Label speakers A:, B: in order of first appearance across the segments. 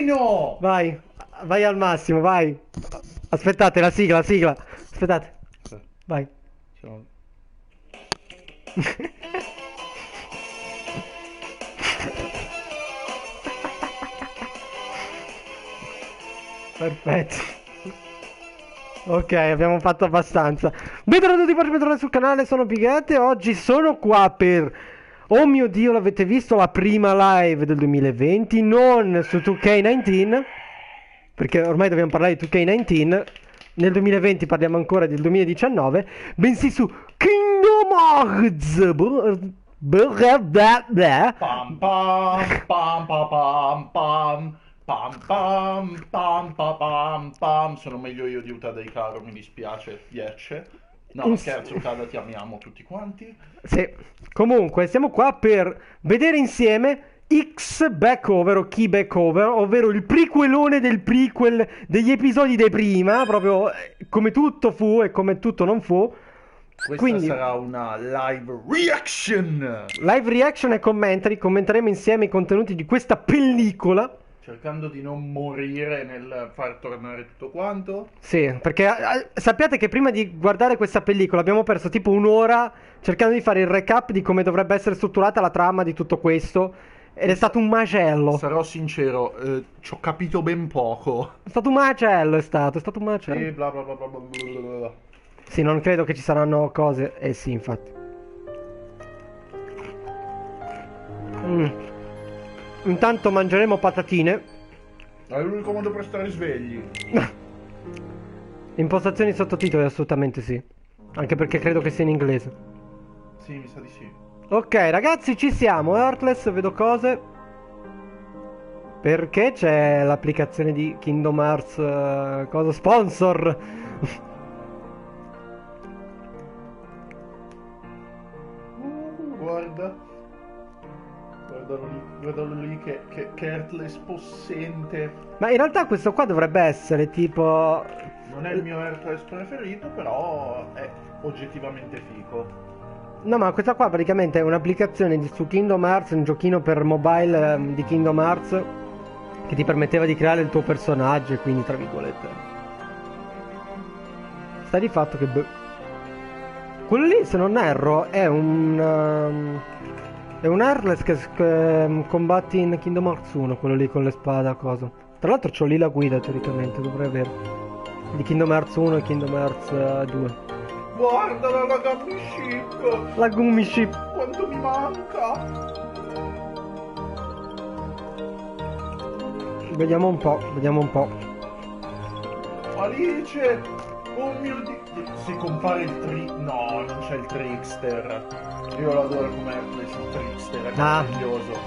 A: casino!
B: Vai, vai al massimo, vai. Aspettate, la sigla, Aspettate. Vai.
A: Ciao.
B: Perfetto. Ok, abbiamo fatto abbastanza. Bentornati a tutti, bentornati sul canale, sono Pighette. Oggi sono qua per... Oh mio Dio, l'avete visto la prima live del 2020? Non su 2K19, perché ormai dobbiamo parlare di 2K19. Nel 2020 parliamo ancora del 2019, bensì su Kingdom Hearts.
A: Pam pam pam pam pam pam pam pam pam pam pam. Sono meglio io di Utada Icaro, mi dispiace, Viecce. No, scherzo, Utada, ti amiamo tutti quanti.
B: Sì, comunque siamo qua per vedere insieme X Backover o Key Backover, ovvero il prequelone del prequel degli episodi dei prima, proprio come tutto fu e come tutto non fu.
A: Questa
B: Quindi
A: sarà una live reaction,
B: live reaction e commentary, commenteremo insieme i contenuti di questa pellicola.
A: cercando di non morire nel far tornare tutto quanto.
B: Sì, perché sappiate che prima di guardare questa pellicola abbiamo perso tipo un'ora cercando di fare il recap di come dovrebbe essere strutturata la trama di tutto questo. Ed è stato un macello.
A: Sarò sincero, ci ho capito ben poco.
B: È stato un macello, è stato un macello.
A: E bla bla bla bla bla bla bla.
B: Sì, non credo che ci saranno cose. Eh sì, infatti. Intanto mangeremo patatine.
A: È l'unico modo per stare svegli.
B: Impostazioni sottotitoli, assolutamente sì. Anche perché credo che sia in inglese.
A: Sì, mi sa di sì.
B: Ok, ragazzi, ci siamo. Heartless, vedo cose. Perché c'è l'applicazione di Kingdom Hearts, cosa sponsor?
A: Guarda. Guardalo lì che Heartless possente.
B: Ma in realtà questo qua dovrebbe essere tipo...
A: Non è il mio Heartless preferito, però è oggettivamente fico.
B: No, ma questa qua praticamente è un'applicazione su Kingdom Hearts, un giochino per mobile di Kingdom Hearts che ti permetteva di creare il tuo personaggio e quindi tra virgolette sta di fatto che quello lì, se non erro, è un Heartless che combatti in Kingdom Hearts 1, quello lì con le spade a cosa. Tra l'altro c'ho lì la guida teoricamente, dovrei avere di Kingdom Hearts 1 e Kingdom Hearts 2.
A: Guardala la Gummy Ship!
B: La Gummy Ship!
A: Quanto mi manca!
B: Vediamo un po'.
A: Alice! Oh mio Dio! Se compare il no, non c'è il trickster. Io lo adoro come Heartless, il trickster, è meraviglioso.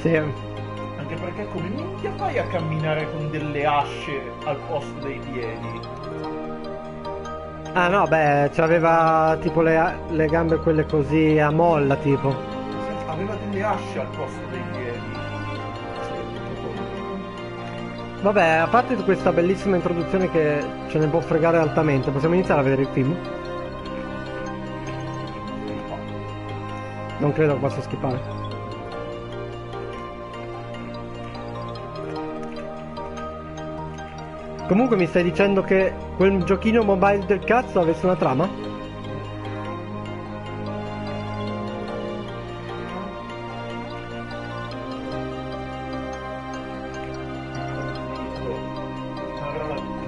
B: Sì.
A: Anche perché come minchia fai a camminare con delle asce al posto dei piedi?
B: Ah no, beh, c'aveva tipo le gambe quelle così a molla tipo.
A: Aveva delle asce al posto dei piedi.
B: Vabbè, a parte questa bellissima introduzione che ce ne può fregare altamente, possiamo iniziare a vedere il film? Non credo che possa skippare. Comunque mi stai dicendo che quel giochino mobile del cazzo avesse una trama?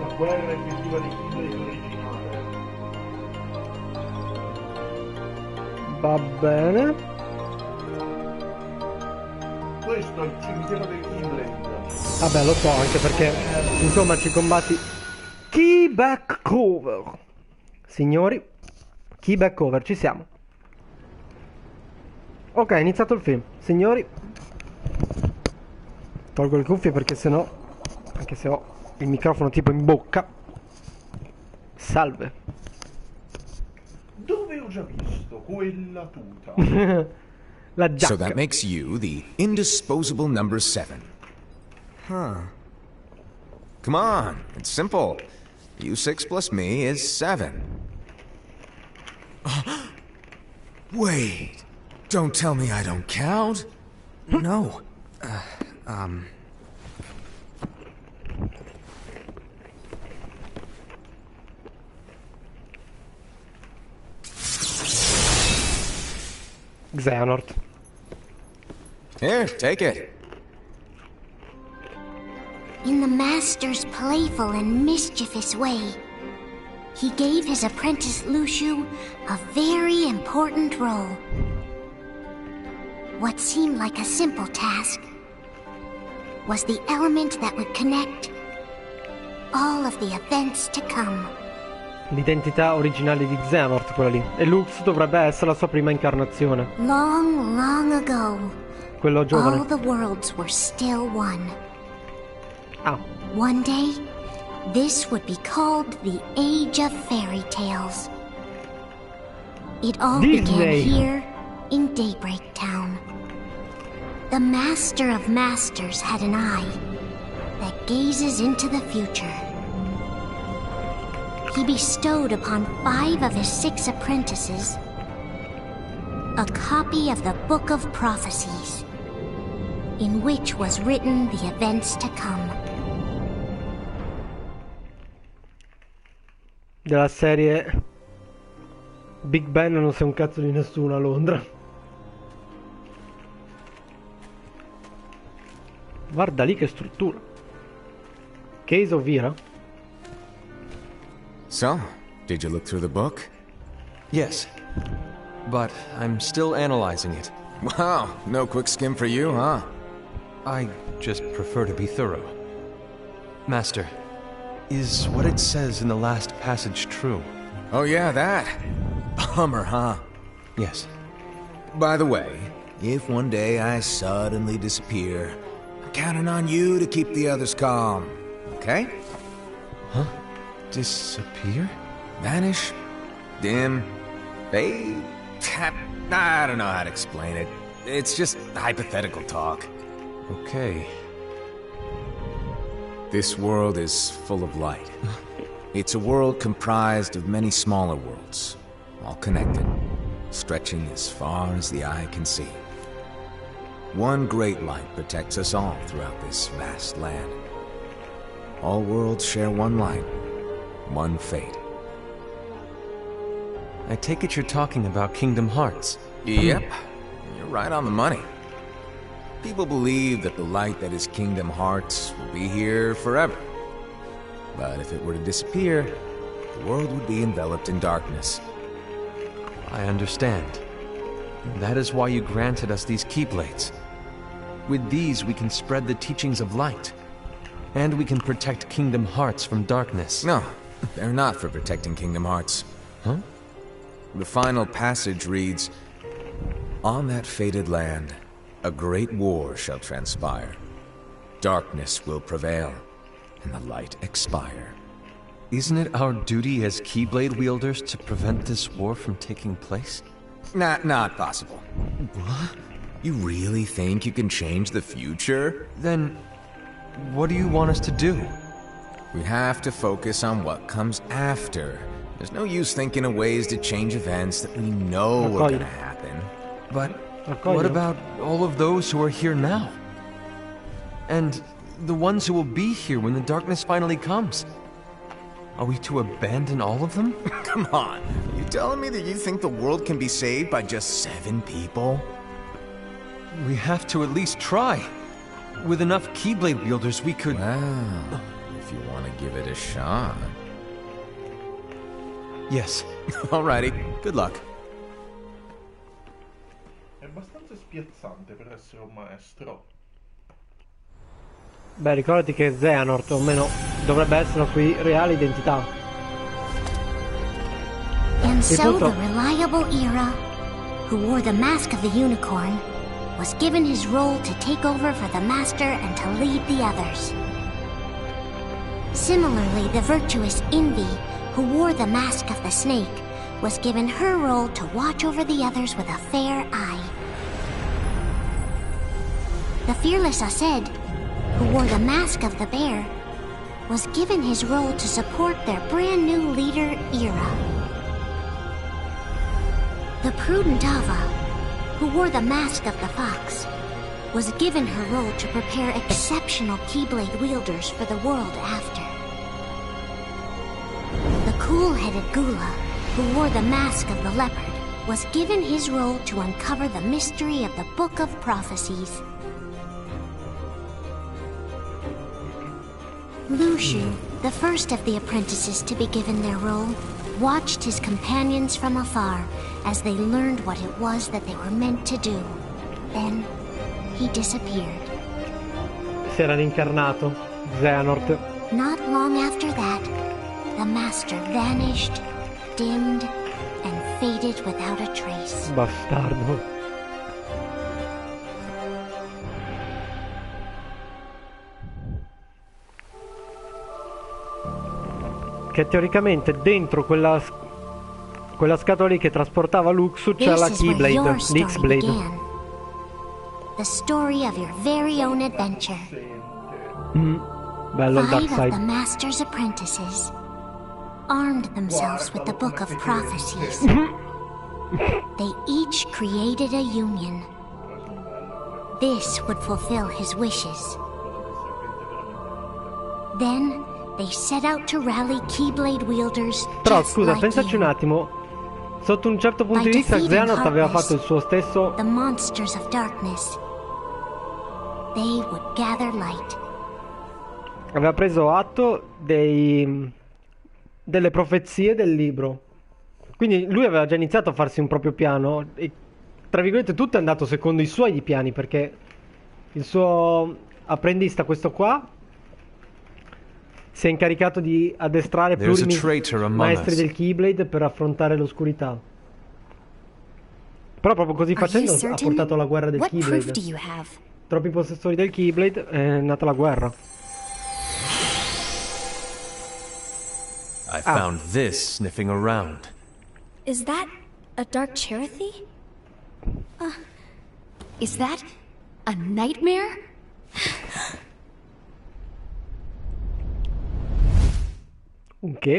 A: La guerra effettiva di Hitler originale.
B: Va bene.
A: Questo è il cimitero del Kingland.
B: Vabbè, lo so, anche perché insomma ci combatti. Key back cover. Signori, key back cover, ci siamo. Ok, è iniziato il film. Signori, tolgo le cuffie perché sennò, anche se ho il microfono tipo in bocca. Salve.
A: Dove ho già visto quella tuta?
B: La giacca.
C: So that makes you the indisposable number 7. Huh. Come on, it's simple. U6 plus me is 7. Wait, don't tell me I don't count. No.
B: Xehanort.
C: Here, take it.
D: In the master's playful and mischievous way, he gave his apprentice Luciu a very important role. What seemed like a simple task was the element that would connect all of the events to come.
B: L'identità originale di Xehanort, quella lì. E Lux dovrebbe essere la sua prima incarnazione.
D: Long, long ago,
B: Quello giovane.
D: all the worlds were still one.
B: Ah,
D: One day, this would be called the Age of Fairy Tales. It all
B: Disney.
D: began here in Daybreak Town. The Master of Masters had an eye that gazes into the future. He bestowed upon 5 of his 6 apprentices a copy of the Book of Prophecies, in which was written the events to come.
B: della serie Big Ben non sei un cazzo di nessuno a Londra. Guarda lì che struttura. Case of Ira?
C: So, did you look through the book?
E: Yes, but I'm still analyzing it.
C: Wow, no quick skim for you, huh?
E: I just prefer to be thorough. Master, is what it says in the last passage true?
C: Oh yeah, that. Bummer, huh?
E: Yes.
C: By the way, if one day I suddenly disappear, I'm counting on you to keep the others calm, okay?
E: Huh? Disappear?
C: Vanish, dim, fade. I don't know how to explain it. It's just hypothetical talk.
E: Okay.
C: This world is full of light. It's a world comprised of many smaller worlds, all connected, stretching as far as the eye can see. One great light protects us all throughout this vast land. All worlds share one light, one fate.
E: I take it you're talking about Kingdom Hearts.
C: Yep, you're right on the money. People believe that the light that is Kingdom Hearts will be here forever. But if it were to disappear, the world would be enveloped in darkness.
E: I understand. That is why you granted us these Keyblades. With these we can spread the teachings of light. And we can protect Kingdom Hearts from darkness.
C: No, they're not for protecting Kingdom Hearts.
E: Huh?
C: The final passage reads, "On that fated land, a great war shall transpire. Darkness will prevail, and the light expire."
E: Isn't it our duty as Keyblade wielders to prevent this war from taking place?
C: Not possible. What? You really think you can change the future?
E: Then, what do you want us to do?
C: We have to focus on what comes after. There's no use thinking of ways to change events that we know are gonna happen.
E: But what about all of those who are here now? And the ones who will be here when the darkness finally comes? Are we to abandon all of them?
C: Come on, you telling me that you think the world can be saved by just 7 people?
E: We have to at least try. With enough Keyblade wielders, we could...
C: Well, if you want to give it a shot.
E: Yes.
C: Alrighty, good luck.
A: È abbastanza spiazzante per essere un maestro.
B: Beh, ricordati che Xehanort, o almeno dovrebbe essere la sua reale identità.
D: And so
B: tutto.
D: the reliable Ira, who wore the mask of the unicorn, was given his role to take over for the master and to lead the others. Similarly, the virtuous Envy, who wore the mask of the snake, was given her role to watch over the others with a fair eye. The fearless Aced, who wore the mask of the bear, was given his role to support their brand new leader, Ira. The prudent Ava, who wore the mask of the fox, was given her role to prepare exceptional Keyblade wielders for the world after. The cool-headed Gula, who wore the mask of the leopard, was given his role to uncover the mystery of the Book of Prophecies. Lucian, the first of the apprentices to be given their role, watched his companions from afar as they learned what it was that they were meant to do. Then, he disappeared.
B: Si era rincarnato, Xehanort.
D: Not long after that, the master vanished, dimmed, and faded without a trace.
B: Bastardo. Che teoricamente dentro quella scatola lì che trasportava Luxu c'è la Keyblade, l'X-Blade.
D: The story of your very own adventure.
B: Bello il Dark
D: 5 of the
B: Side.
D: master's apprentices armed themselves with the Book of Prophecies. They each created a union. This would fulfill his wishes. Then they set out to rally Keyblade wielders.
B: Però
D: just
B: scusa,
D: like
B: pensaci
D: you.
B: un attimo. Sotto un certo punto
D: By
B: di vista
D: defeating
B: Xehanort aveva
D: Heartless,
B: fatto il suo stesso.
D: the monsters of darkness. They would gather light.
B: Aveva preso atto delle profezie del libro. Quindi lui aveva già iniziato a farsi un proprio piano e tra virgolette tutto è andato secondo i suoi piani, perché il suo apprendista, questo qua, si è incaricato di addestrare
E: There's a
B: plurimi
E: traitor among
B: maestri
E: us.
B: del Keyblade per affrontare l'oscurità. Però proprio così
D: Are you
B: facendo ha
D: certain?
B: portato alla guerra del
D: What proof
B: Keyblade.
D: do you have?
B: Troppi possessori del Keyblade, è nata la guerra.
E: I found this sniffing around.
F: Is that a dark Cherothy? Is that a nightmare?
B: Che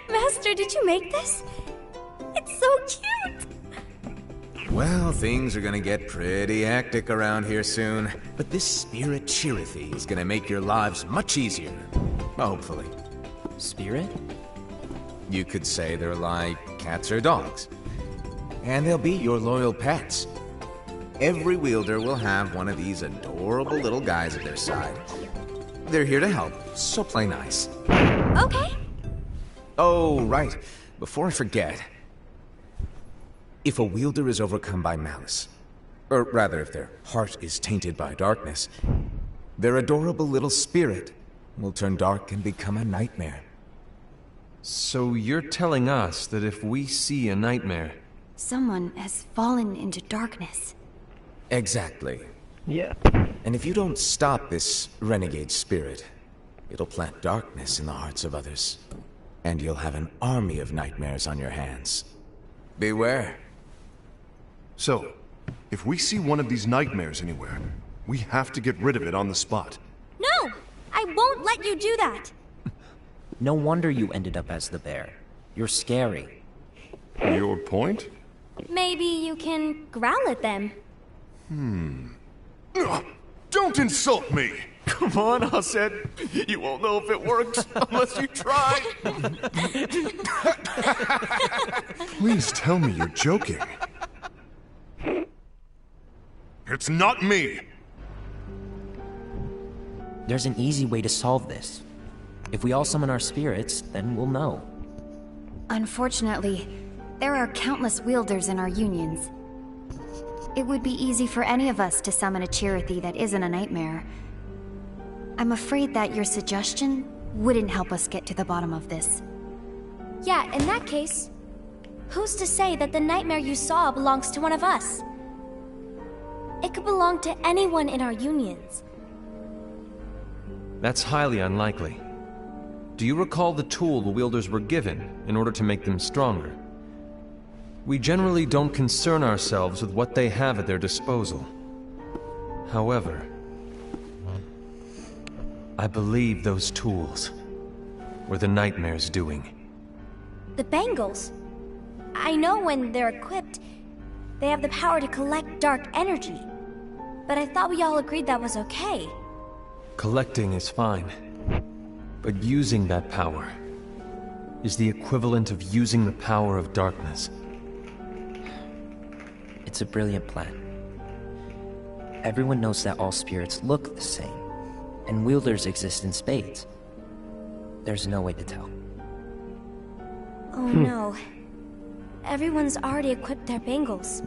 F: Master, did you make this? It's so cute!
C: Well, things are gonna get pretty hectic around here soon. But this spirit Cherothy is gonna make your lives much easier. Hopefully.
G: Spirit?
C: You could say they're like cats or dogs. And they'll be your loyal pets. Every wielder will have one of these adorable little guys at their side. They're here to help, so play nice.
F: Okay.
C: Oh, right. Before I forget. If a wielder is overcome by malice, or rather if their heart is tainted by darkness, their adorable little spirit will turn dark and become a nightmare.
E: So you're telling us that if we see a nightmare,
F: Someone has fallen into darkness.
C: Exactly.
B: yeah.
C: And if you don't stop this renegade spirit, it'll plant darkness in the hearts of others. And you'll have an army of nightmares on your hands. Beware.
H: So, if we see one of these nightmares anywhere, we have to get rid of it on the spot.
F: No! I won't let you do that!
G: No wonder you ended up as the bear. You're scary.
H: Your point?
F: Maybe you can growl at them.
H: Ugh, don't insult me!
E: come on, Hassan. You won't know if it works unless you try.
H: Please tell me you're joking. It's not me!
G: There's an easy way to solve this. If we all summon our spirits, then we'll know.
I: Unfortunately, there are countless wielders in our unions. It would be easy for any of us to summon a Cherothy that isn't a nightmare. I'm afraid that your suggestion wouldn't help us get to the bottom of this.
F: Yeah, in that case, who's to say that the nightmare you saw belongs to one of us? It could belong to anyone in our unions.
E: That's highly unlikely. Do you recall the tool the wielders were given in order to make them stronger? We generally don't concern ourselves with what they have at their disposal. However, I believe those tools were the nightmare's doing.
F: The bangles. I know when they're equipped, they have the power to collect dark energy. But I thought we all agreed that was okay.
E: collecting is fine. But using that power is the equivalent of using the power of darkness.
G: It's a brilliant plan. Everyone knows that all spirits look the same, and wielders exist in spades. There's no way to tell.
F: Oh no. Everyone's already equipped their bangles.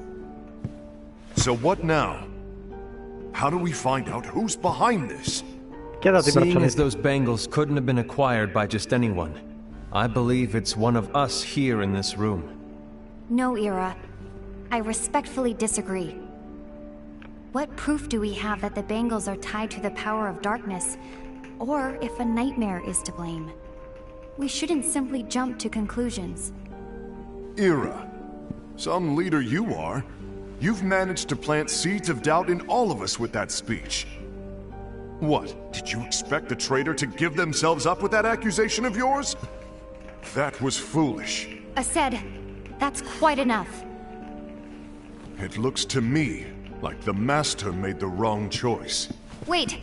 H: So what now? How do we find out who's behind this?
B: Chi ha dato i
E: Seeing as
B: braccialetti?
E: those bangles couldn't have been acquired by just anyone, I believe it's one of us here in this room.
I: No, Ira. I respectfully disagree. What proof do we have that the bangles are tied to the power of darkness, or if a nightmare is to blame? We shouldn't simply jump to conclusions.
H: Ira, some leader you are. You've managed to plant seeds of doubt in all of us with that speech. What, did you expect the traitor to give themselves up with that accusation of yours? That was foolish.
I: Aced, that's quite enough.
H: It looks to me like the Master made the wrong choice.
I: Wait,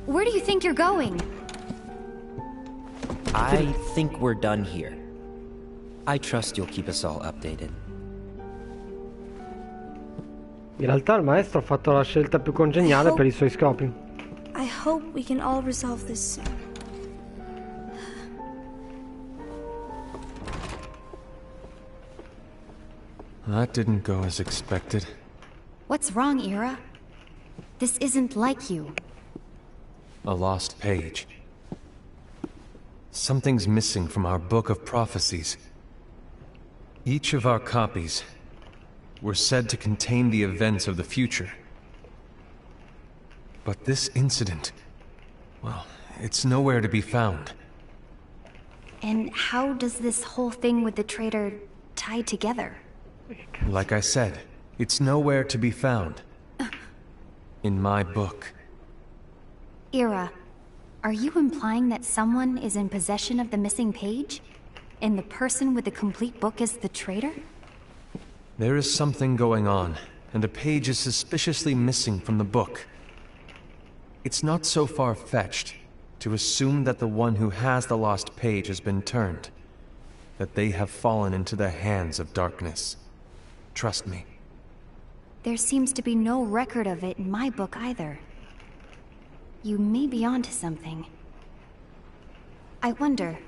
I: where do you think you're going?
G: I think we're done here. I trust you'll keep us all updated.
B: In realtà il maestro ha fatto la scelta più congeniale per i suoi scopi.
F: I hope we can all resolve this soon.
E: That didn't go as expected.
I: What's wrong, Ira? This isn't like you.
E: A lost page. Something's missing from our book of prophecies. Each of our copies were said to contain the events of the future. But this incident, well, it's nowhere to be found.
I: And how does this whole thing with the traitor tie together?
E: Like I said, it's nowhere to be found. In my book.
I: Ira, are you implying that someone is in possession of the missing page? And the person with the complete book is the traitor?
E: There is something going on, and the page is suspiciously missing from the book. It's not so far-fetched to assume that the one who has the lost page has been turned, that they have fallen into the hands of darkness. Trust me.
I: There seems to be no record of it in my book either. You may be onto something. I wonder,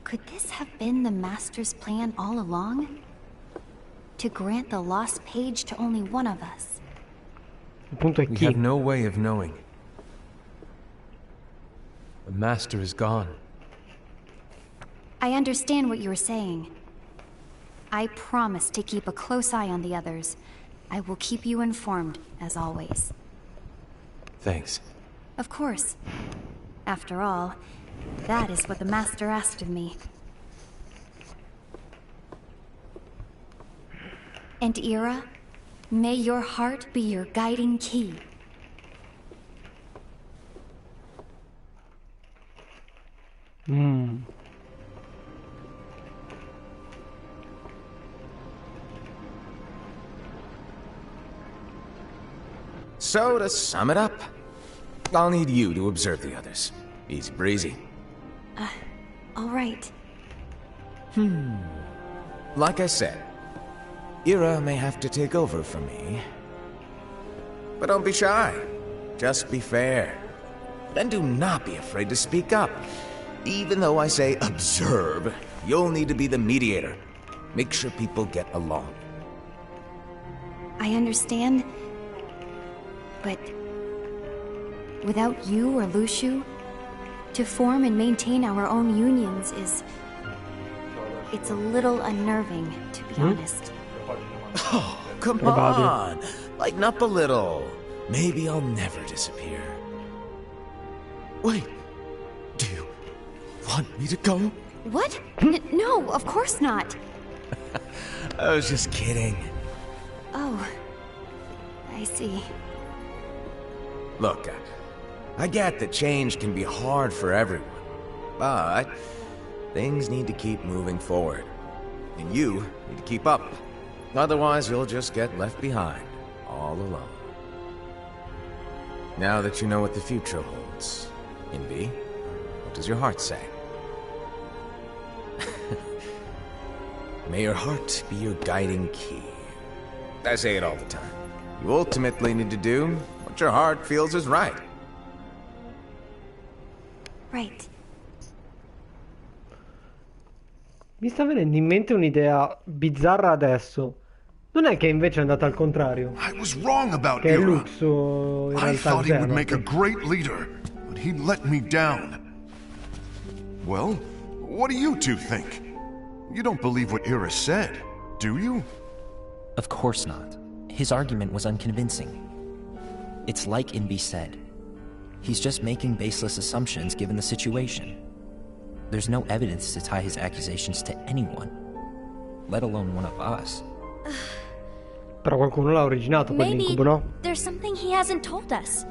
I: could this have been the Master's plan all along? To grant the lost page to only one of us?
B: Il punto è
E: We
B: chi.
E: have no way of knowing. The Master is gone.
I: I understand what you're saying. I promise to keep a close eye on the others. I will keep you informed, as always.
E: Thanks.
I: Of course. After all, that is what the Master asked of me. And Ira, may your heart be your guiding key.
C: So, to sum it up, I'll need you to observe the others. Easy breezy.
I: All right.
C: Like I said, Ira may have to take over for me. But don't be shy. Just be fair. And do not be afraid to speak up. Even though I say observe, you'll need to be the mediator. Make sure people get along.
I: I understand. But without you or Luciu, to form and maintain our own unions is... It's a little unnerving, to be honest.
C: Oh, come
B: What about
C: on. Lighten up a little. Maybe I'll never disappear. Wait. Do you want me to go?
I: What? No, of course not.
C: I was just kidding.
I: Oh, I see.
C: Look, I get that change can be hard for everyone, but things need to keep moving forward. And you need to keep up. Otherwise, you'll just get left behind, all alone. Now that you know what the future holds, Invi, what does your heart say? May your heart be your guiding key. I say it all the time. You ultimately need to do what your heart feels is right.
I: Right.
B: Mi sta venendo in mente un'idea bizzarra adesso. Non è che invece è andata al contrario?
H: I was wrong about
B: Che è
H: Ira.
B: Luxo in
H: I
B: realtà
H: thought he would
B: Xeno.
H: make a great leader, but he let me down. Well, what do you two think? You don't believe what Ira said, do you?
G: Of course not. His argument was unconvincing. It's like Invi said. He's just making baseless assumptions given the situation. There's no evidence to tie his accusations to anyone, let alone one of us.
B: Però qualcuno l'ha originato quell'incubo, no?
F: There's something he hasn't told us.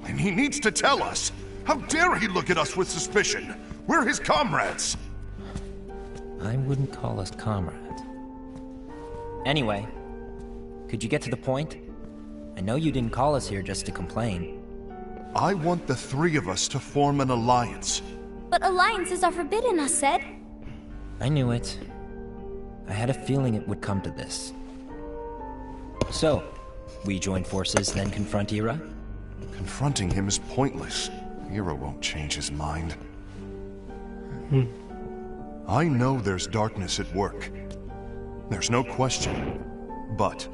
H: And he needs to tell us. How dare he look at us with suspicion? We're his comrades.
G: I wouldn't call us comrades. Anyway, could you get to the point? I know you didn't call us here just to complain.
H: I want the three of us to form an alliance.
F: But alliances are forbidden, us said.
G: I knew it. I had a feeling it would come to this. So, we join forces, then confront Ira?
H: Confronting him is pointless. Ira won't change his mind. I know there's darkness at work. There's no question. But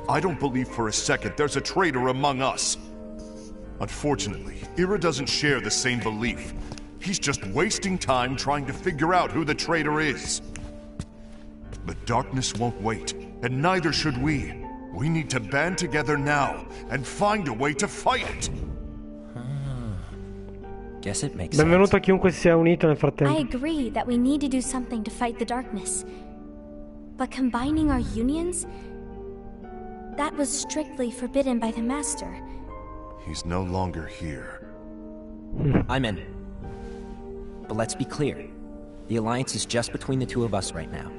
H: I don't believe for a second there's a traitor among us. Unfortunately, Ira doesn't share the same belief. He's just wasting time trying to figure out who the traitor is. The darkness won't wait, and neither should we. We need to band together now and find a way to fight it.
G: Guess it makes
B: Benvenuto
G: sense.
B: a chiunque si sia unito nel
F: I
B: frattempo.
F: agree that we need to do something to fight the darkness. But combining our unions? That was strictly forbidden by the Master.
H: He's no longer here.
G: I'm in. But let's be clear. The alliance is just between the two of us right now.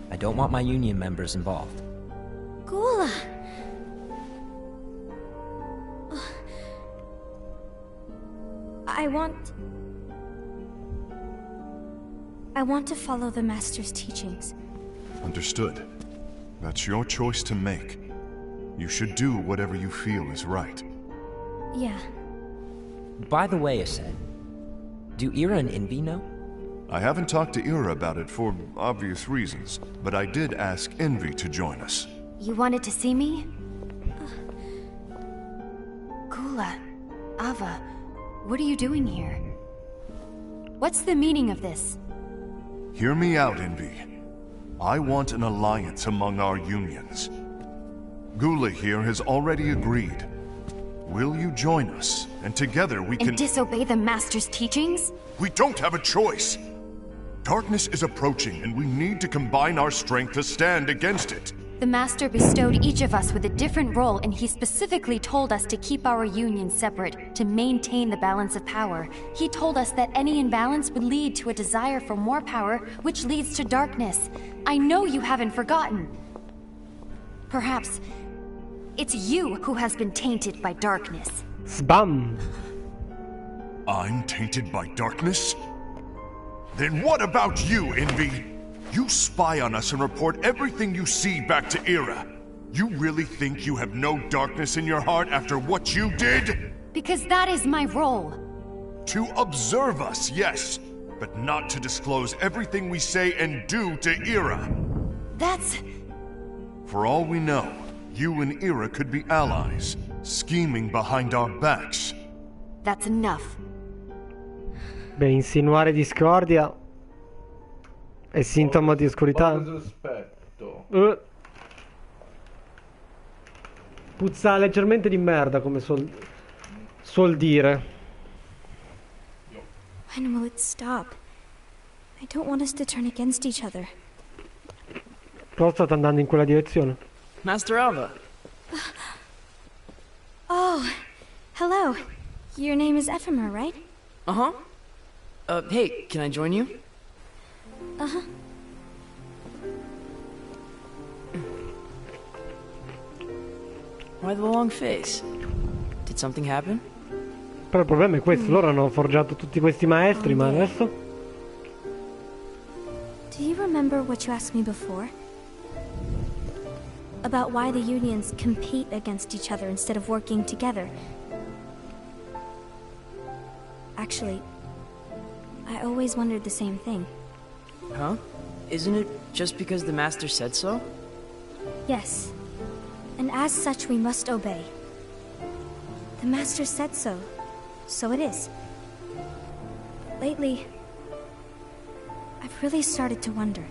G: I don't want my union members involved.
F: Gula! I want to follow the Master's teachings.
H: Understood. That's your choice to make. You should do whatever you feel is right.
F: Yeah.
G: By the way, Ased, do Ira and Invi know?
H: I haven't talked to Ira about it for obvious reasons, but I did ask Envy to join us.
I: You wanted to see me? Gula, Ava, what are you doing here? What's the meaning of this?
H: Hear me out, Envy. I want an alliance among our unions. Gula here has already agreed. Will you join us? And together we can—
I: And disobey the Master's teachings?
H: We don't have a choice! Darkness is approaching, and we need to combine our strength to stand against it.
I: The Master bestowed each of us with a different role, and he specifically told us to keep our union separate, to maintain the balance of power. He told us that any imbalance would lead to a desire for more power, which leads to darkness. I know you haven't forgotten. Perhaps it's you who has been tainted by darkness.
B: Sbam!
H: I'm tainted by darkness? Then what about you, Envy? You spy on us and report everything you see back to Ira. You really think you have no darkness in your heart after what you did?
I: Because that is my role.
H: To observe us, yes, but not to disclose everything we say and do to Ira.
I: That's...
H: For all we know, you and Ira could be allies, scheming behind our backs.
I: That's enough.
B: Beh, insinuare discordia è sintomo di oscurità.
A: Aspetto.
B: Puzza leggermente di merda, come suol dire.
F: When will it stop? I don't want us to turn against each other.
B: Però state andando in quella direzione.
J: Master Alva.
F: Oh, hello. Your name is Ephemera, right?
J: Uh-huh. Hey, can I join you?
F: Uh-huh.
J: Why the long face? Did something happen?
B: Però il problema è questo, loro hanno forgiato tutti questi maestri, ma adesso...
F: Do you remember what you asked me before? About why the unions compete against each other instead of working together. Actually, I always wondered the same thing.
J: Huh? Isn't it just because the master said so?
F: Yes. And as such, we must obey. The master said so. So it is. Lately, I've really started to wonder.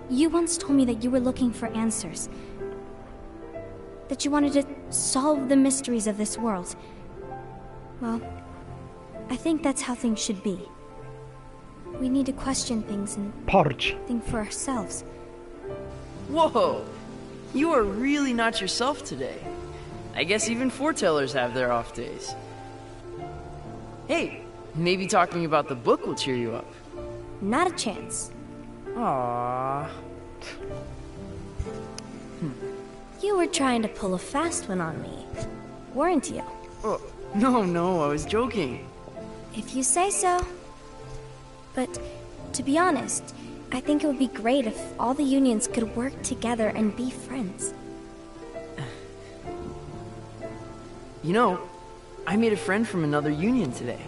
F: You once told me that you were looking for answers. That you wanted to solve the mysteries of this world. Well, I think that's how things should be. We need to question things and
B: Porci.
F: think for ourselves.
J: Whoa! You are really not yourself today. I guess even foretellers have their off days. Hey, maybe talking about the book will cheer you up.
F: Not a chance.
J: Aww.
F: You were trying to pull a fast one on me, weren't you?
J: Oh, no, I was joking.
F: If you say so. But, to be honest, I think it would be great if all the unions could work together and be friends.
J: You know, I made a friend from another union today.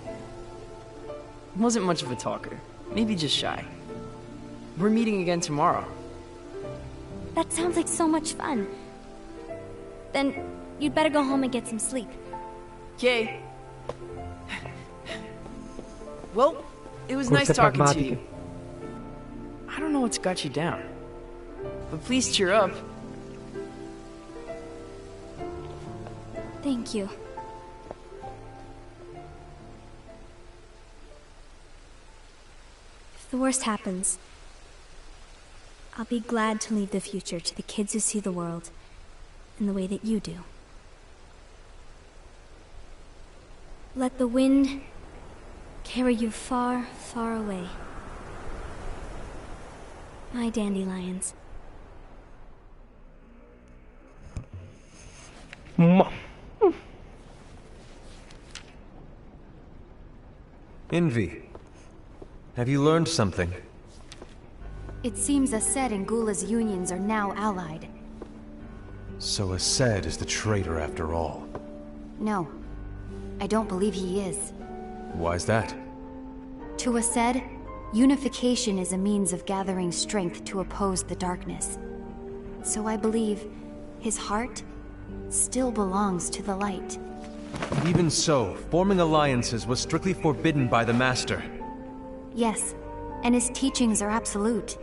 J: Wasn't much of a talker, maybe just shy. We're meeting again tomorrow.
F: That sounds like so much fun. Then, you'd better go home and get some sleep.
J: Okay. Well, it was nice talking to you. I don't know what's got you down, but please cheer up.
F: Thank you. If the worst happens, I'll be glad to leave the future to the kids who see the world in the way that you do. Let the wind carry you far, far away. My dandelions.
B: Ma.
E: Envy. Have you learned something?
I: It seems Ased and Gula's unions are now allied.
E: So Ased is the traitor after all.
I: No, I don't believe he is.
E: Why's that?
I: To Ased, unification is a means of gathering strength to oppose the darkness. So I believe his heart still belongs to the light.
E: Even so, forming alliances was strictly forbidden by the Master.
I: Yes, and his teachings are absolute.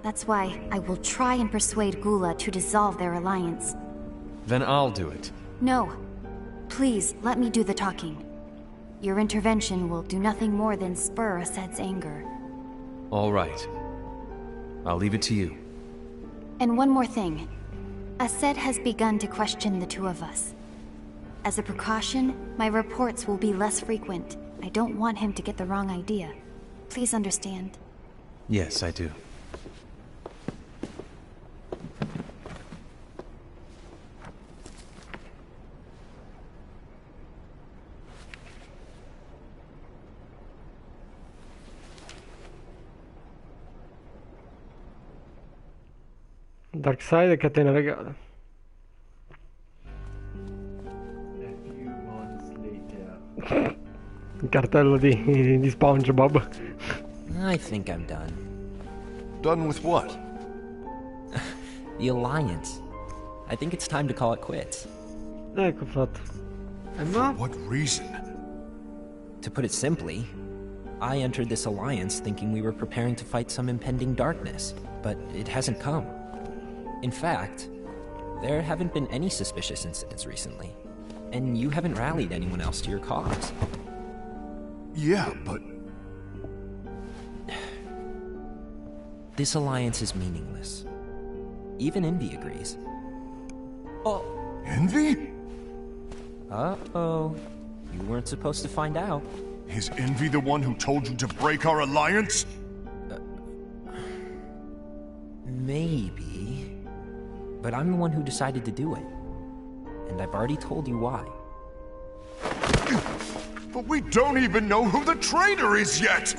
I: That's why I will try and persuade Gula to dissolve their alliance.
E: Then I'll do it.
I: No. Please, let me do the talking. Your intervention will do nothing more than spur Ased's anger.
E: All right. I'll leave it to you.
I: And one more thing. Ased has begun to question the two of us. As a precaution, my reports will be less frequent. I don't want him to get the wrong idea. Please understand.
E: Yes, I do.
B: Darkseid e catena regale. Il cartello di SpongeBob.
G: I think I'm done.
H: Done with what?
G: The Alliance. I think it's time to call it quits.
B: Ecco fatto.
H: For what reason?
G: To put it simply, I entered this alliance thinking we were preparing to fight some impending darkness, but it hasn't come. In fact, there haven't been any suspicious incidents recently, and you haven't rallied anyone else to your cause.
H: Yeah, but...
G: This alliance is meaningless. Even Envy agrees. Oh.
H: Envy?
G: Uh-oh. You weren't supposed to find out.
H: Is Envy the one who told you to break our alliance?
G: Maybe. But I'm the one who decided to do it. And I've already told you why.
H: But we don't even know who the traitor is yet!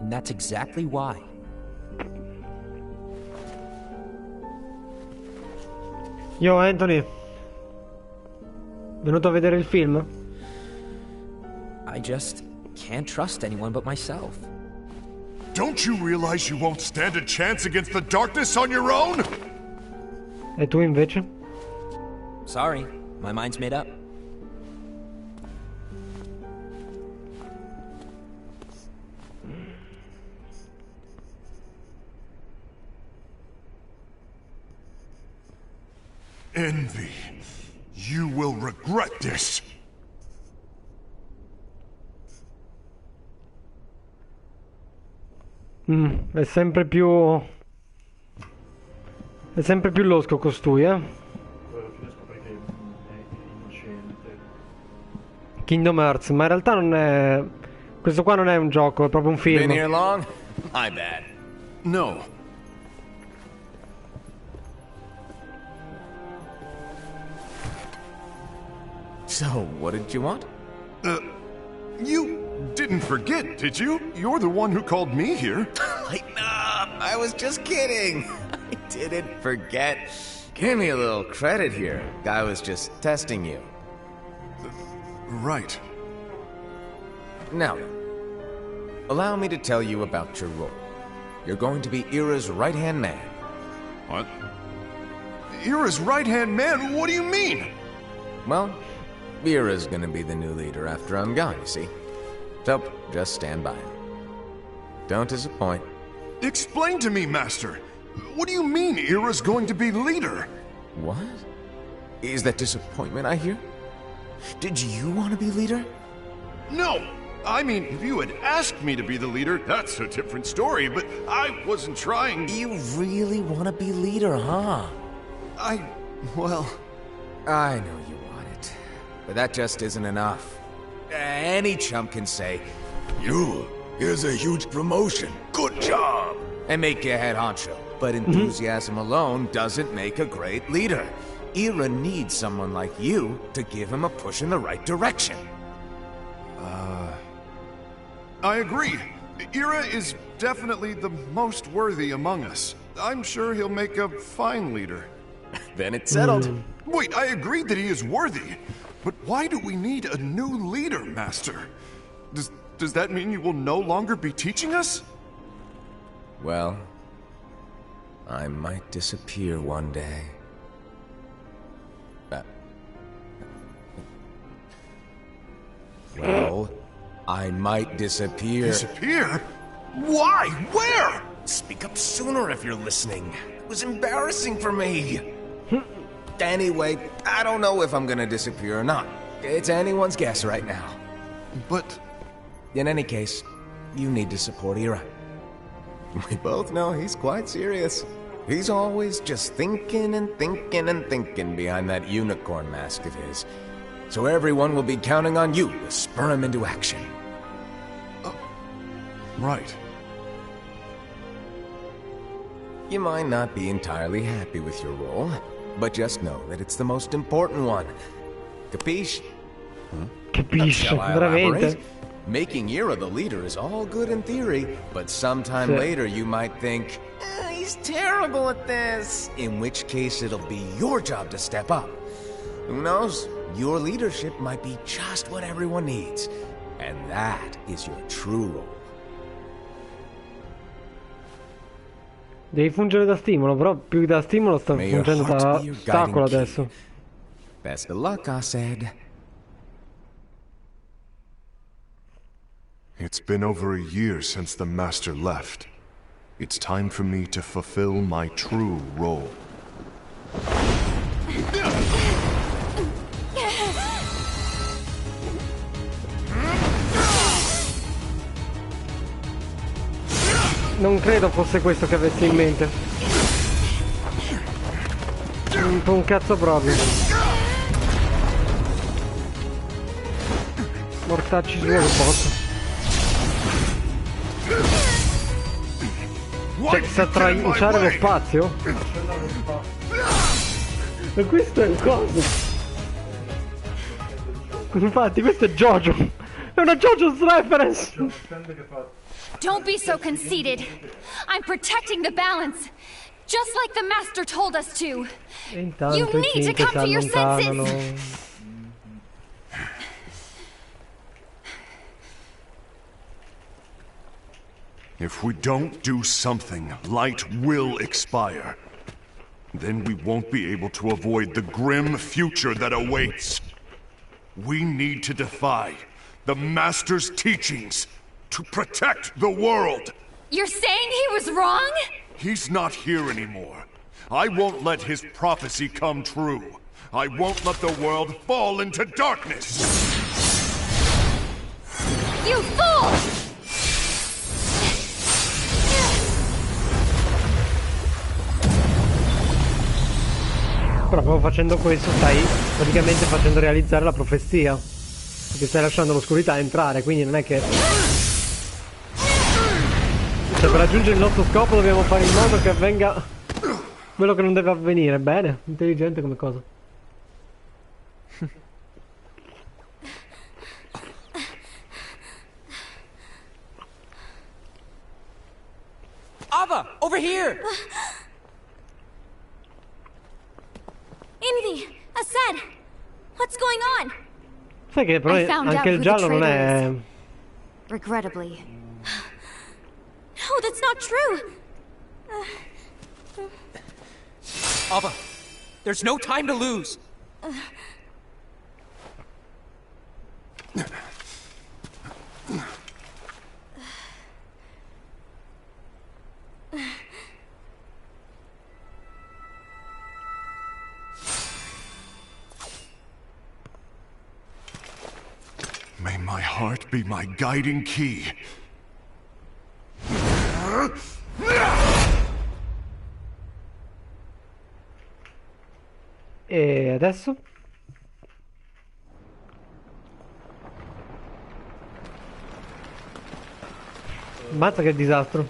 G: And that's exactly why.
B: Yo, Anthony. Venuto a vedere il film?
G: I just can't trust anyone but myself.
H: Don't you realize you won't stand a chance against the darkness on your own?
B: E tu invece?
G: Sorry, my mind's made up.
H: Envy. You will regret this.
B: È sempre più... È sempre più losco costui,
A: Poi alla fine scopri che è innocente.
B: Kingdom Hearts, ma in realtà non è... Questo qua non è un gioco, è proprio un film.
C: Been here long? My bad.
H: No.
C: So, what did you want?
H: You didn't forget, did you? You're the one who called me here.
C: Lighten up! I was just kidding! I didn't forget. Give me a little credit here. I was just testing you.
H: Right.
C: Now, allow me to tell you about your role. You're going to be Ira's right-hand man.
H: What? Ira's right-hand man? What do you mean?
C: Well, Ira's gonna be the new leader after I'm gone, you see. So, just stand by. Don't disappoint.
H: Explain to me, Master. What do you mean Ira's going to be leader?
C: What? Is that disappointment I hear? Did you want to be leader?
H: No! I mean, if you had asked me to be the leader, that's a different story, but I wasn't trying...
C: You really want to be leader, huh?
H: Well...
C: I know you want it, but that just isn't enough. Any chump can say, here's a huge promotion, good job, and make you head honcho. But enthusiasm alone doesn't make a great leader. Ira needs someone like you to give him a push in the right direction.
H: I agree. Ira is definitely the most worthy among us. I'm sure he'll make a fine leader.
C: Then it's settled.
H: Wait, I agree that he is worthy. But why do we need a new leader, Master? Does that mean you will no longer be teaching us?
C: Well, I might disappear one day. Well, I might disappear.
H: Disappear? Why? Where?
C: Speak up sooner if you're listening. It was embarrassing for me. Anyway, I don't know if I'm gonna disappear or not. It's anyone's guess right now.
H: But...
C: In any case, you need to support Ira. We both know he's quite serious. He's always just thinking and thinking and thinking behind that unicorn mask of his. So everyone will be counting on you to spur him into action.
H: Right.
C: You might not be entirely happy with your role, but just know that it's the most important one. Capiche?
B: Capisci,
C: Shall I
B: veramente.
C: elaborate? Making Ira the leader is all good in theory, but sometime later you might think, he's terrible at this. In which case it'll be your job to step up. Who knows? Your leadership might be just what everyone needs. And that is your true role.
B: Devi fungere da stimolo, però più che da stimolo sta
C: May your
B: fungendo
C: heart
B: da
C: be your
B: ostacolo
C: guiding
B: adesso.
C: key. Best of luck, I said.
H: It's been over a year since the Master left. It's time for me to fulfill my true role.
B: Non credo fosse questo che avessi in mente. Un po' un cazzo proprio. Mortacci su che posso. Cioè, sa tranciare lo spazio? E questo è un coso. Infatti, questo è JoJo. È una JoJo's reference.
I: Don't be so conceited. I'm protecting the balance, just like the master told us to.
B: E intanto
I: You
B: i
I: need to
B: cinque si
I: come to your
B: allontanano.
I: senses.
H: If we don't do something, light will expire. Then we won't be able to avoid the grim future that awaits. We need to defy the Master's teachings to protect the world.
I: You're saying he was wrong?
H: He's not here anymore. I won't let his prophecy come true. I won't let the world fall into darkness.
I: You fool!
B: Però proprio facendo questo stai praticamente facendo realizzare la profezia. Perché stai lasciando l'oscurità entrare, quindi non è che... Cioè, per raggiungere il nostro scopo dobbiamo fare in modo che avvenga quello che non deve avvenire. Bene, intelligente come cosa.
E: Ava, over here!
F: Envy! Asad! What's going on?
B: Sai che però
I: I found
B: anche
I: out
B: il
I: who the
B: giallo non
I: traitor
B: è...
I: is. Regrettably.
F: No, that's not true!
E: Ava, there's no time to lose.
H: May my heart be my guiding key.
B: E adesso? Mazza che disastro.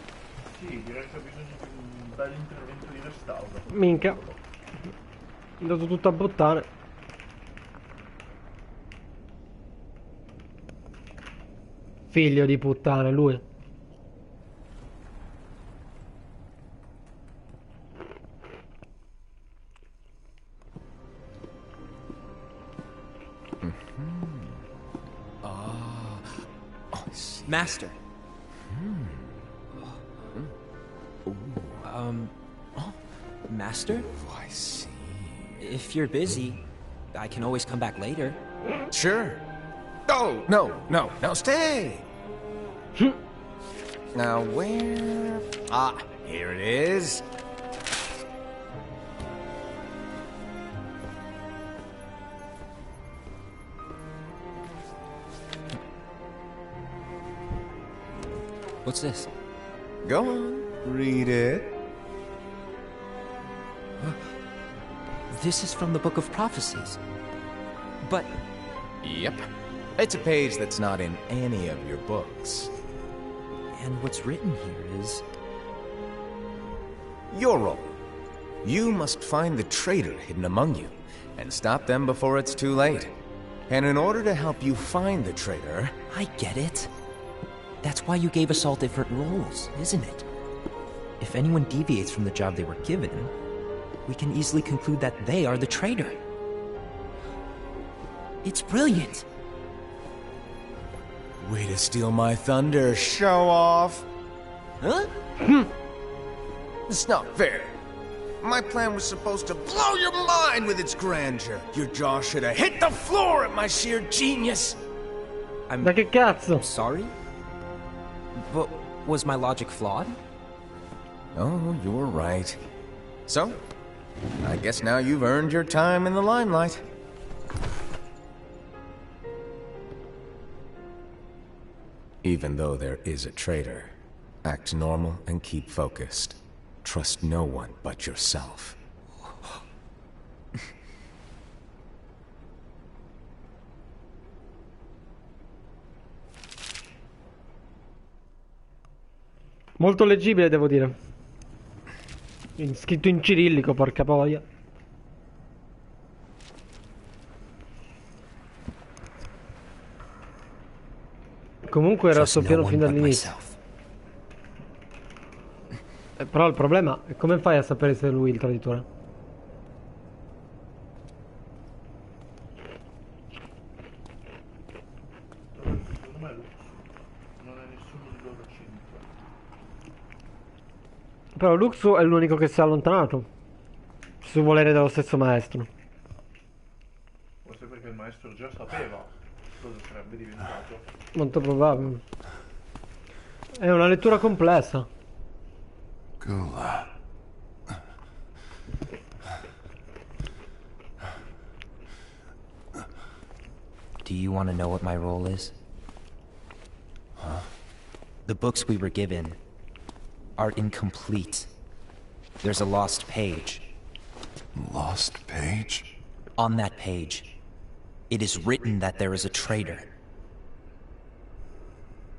A: Sì, direi che ha bisogno di un bel intervento di restauro.
B: Minchia. È andato tutto a buttare. Figlio di puttana, lui.
E: Master. Master?
C: Oh, I see.
G: If you're busy, I can always come back later.
C: Sure. Oh, no, stay. Now, where... Ah, here it is.
G: What's this?
C: Go on, read it.
G: This is from the Book of Prophecies. But
C: Yep. It's a page that's not in any of your books.
G: and what's written here is
C: Your role. You must find the traitor hidden among you, and stop them before it's too late. And in order to help you find the traitor...
G: I get it. That's why you gave us all different roles, isn't it? If anyone deviates from the job they were given, we can easily conclude that they are the traitor. It's brilliant.
C: Way to steal my thunder, show off!
G: Huh?
C: It's not fair. My plan was supposed to blow your mind with its grandeur. Your jaw should have hit the floor at my sheer genius.
B: Ma che cazzo?
G: Sorry? But was my logic flawed?
C: Oh, you were right. So, I guess now you've earned your time in the limelight. Even though there is a traitor, act normal and keep focused. Trust no one but yourself.
B: Molto leggibile, devo dire. Scritto in cirillico, porca boia. comunque era al
G: Trust
B: suo
G: no
B: piano
G: one
B: fin
G: but
B: dall'inizio.
G: myself.
B: Però il problema è come fai a sapere se è lui il traditore?
A: Secondo me non è nessuno di loro 5.
B: Però Luxu è l'unico che si è allontanato. Su volere dello stesso maestro.
A: Forse perché il maestro già sapeva cosa sarebbe diventato.
B: Molto probabile. È una lettura complessa.
H: Gula.
G: Do you want to know what my role is? Huh? The books we were given are incomplete. There's a lost page.
H: Lost page?
G: On that page, it is written that there is a traitor.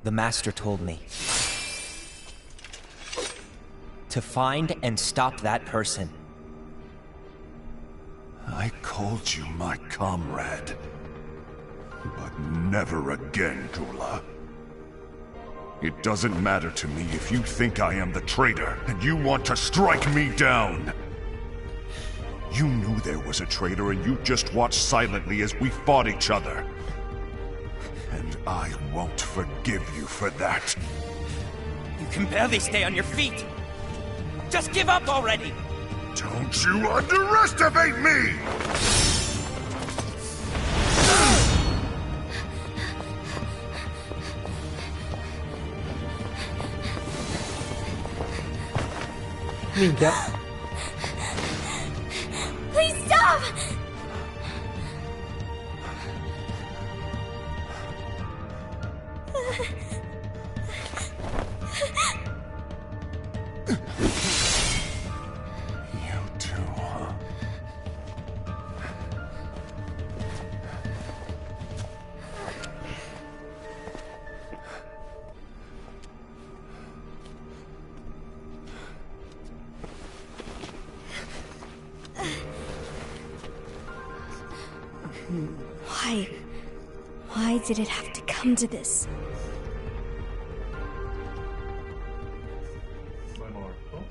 G: The Master told me to find and stop that person.
H: I called you my comrade. But never again, Gula. It doesn't matter to me if you think I am the traitor, and you want to strike me down. You knew there was a traitor, and you just watched silently as we fought each other. And I won't forgive you for that.
K: You can barely stay on your feet. Just give up already!
H: Don't you underestimate me!
B: Minchia.
F: Please stop!
H: You too, huh?
F: Why did it have to come to this?
A: È morto.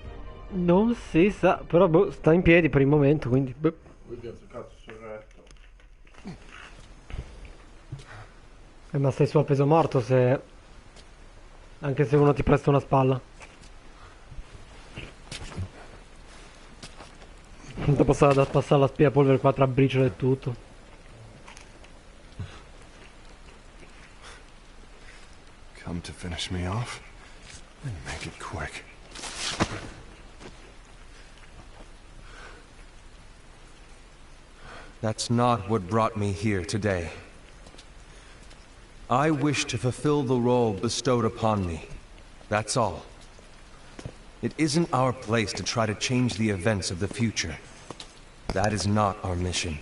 B: Non si sa, però boh, sta in piedi per il momento, quindi boh.
A: Lui vi ha giocato sul retto.
B: Ma sei su a peso morto se... Anche se uno ti presta una spalla. Dopo sarà da passare l'aspirapolvere qua tra briciole e tutto.
H: Come to finish me off? Then make it quick.
E: That's not what brought me here today. I wish to fulfill the role bestowed upon me. That's all. It isn't our place to try to change the events of the future. That is not our mission.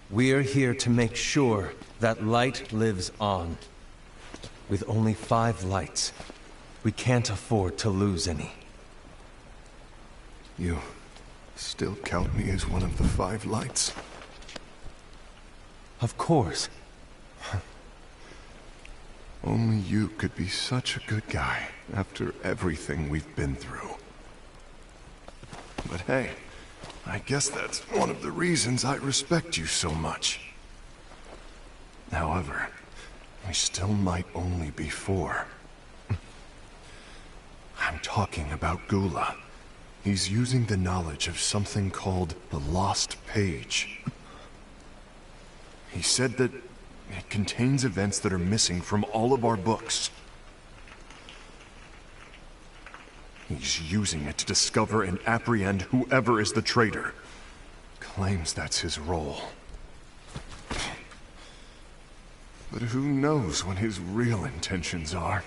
E: We're here to make sure that light lives on. With only 5 lights, we can't afford to lose any.
H: You still count me as one of the 5 lights?
E: Of course.
H: Only you could be such a good guy after everything we've been through. But hey, I guess that's one of the reasons I respect you so much. However, we still might only be 4. I'm talking about Gula. He's using the knowledge of something called the Lost Page. He said that it contains events that are missing from all of our books. He's using it to discover and apprehend whoever is the traitor. Claims that's his role. But who knows what his real intentions are?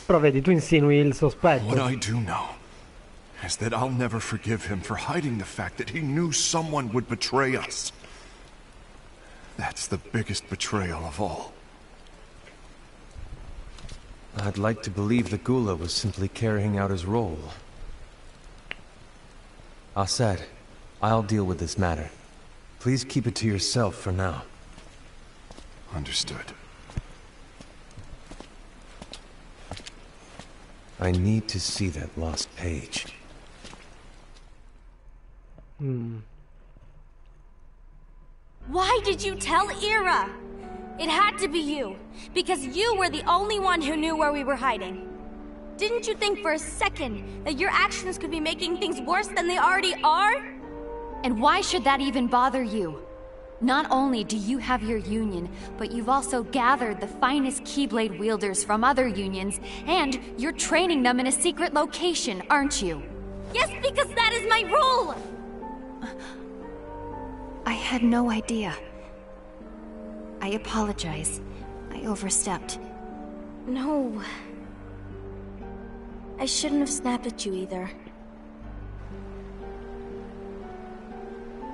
B: Però vedi, tu insinui il sospetto.
H: What I do know is that I'll never forgive him for hiding the fact that he knew someone would betray us. That's the biggest betrayal of all.
E: I'd like to believe that Gula was simply carrying out his role. Aset, I'll deal with this matter. Please keep it to yourself for now.
H: Understood.
E: I need to see that lost page.
F: Why did you tell Ira? It had to be you, because you were the only one who knew where we were hiding. Didn't you think for a second that your actions could be making things worse than they already are?
I: And why should that even bother you? Not only do you have your union, but you've also gathered the finest Keyblade wielders from other unions, and you're training them in a secret location, aren't you?
F: Yes, because that is my rule!
I: I had no idea. I apologize. I overstepped.
F: No. I shouldn't have snapped at you either.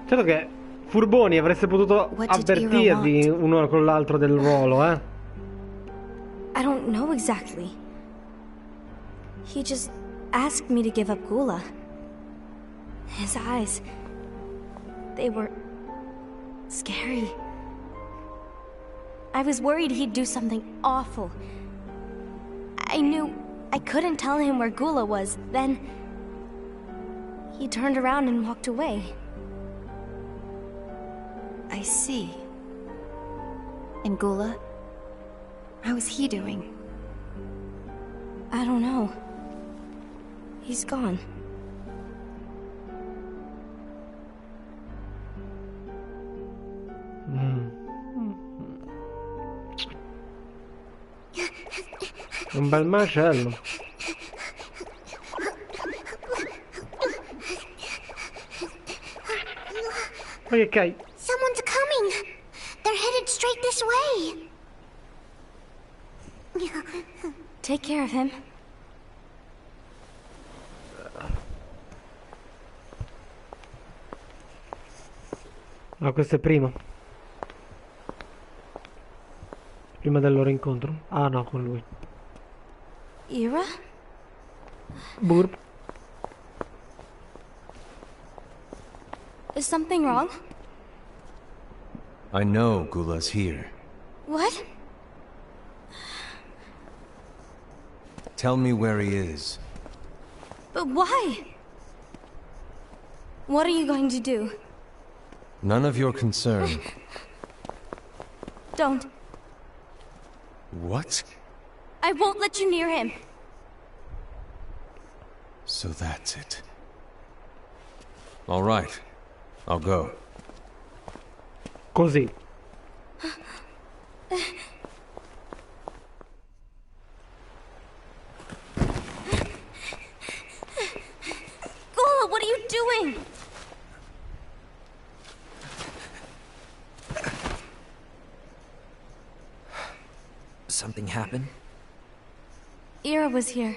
B: Certo che furboni, avreste potuto avvertirvi uno con l'altro del ruolo, eh?
F: I don't know exactly. He just asked me to give up Gula. His eyes, they were scary. I was worried he'd do something awful. I knew I couldn't tell him where Gula was. Then he turned around and walked away.
I: I see. And Gula? How is he doing?
F: I don't know. He's gone.
B: Un bel macello. Ok.
D: Someone's coming. They're headed straight this way.
F: Take care of him.
B: No, questo è prima. Prima del loro incontro. Ah no, con lui.
F: Ira?
B: Burp.
F: Is something wrong?
E: I know Gula's here.
F: What?
E: Tell me where he is.
F: But why? What are you going to do?
E: None of your concern.
F: Don't.
E: What?
F: I won't let you near him.
E: So that's it. All right. I'll go.
B: Così.
F: Gula, what are you doing?
G: Something happened?
F: Ira was here.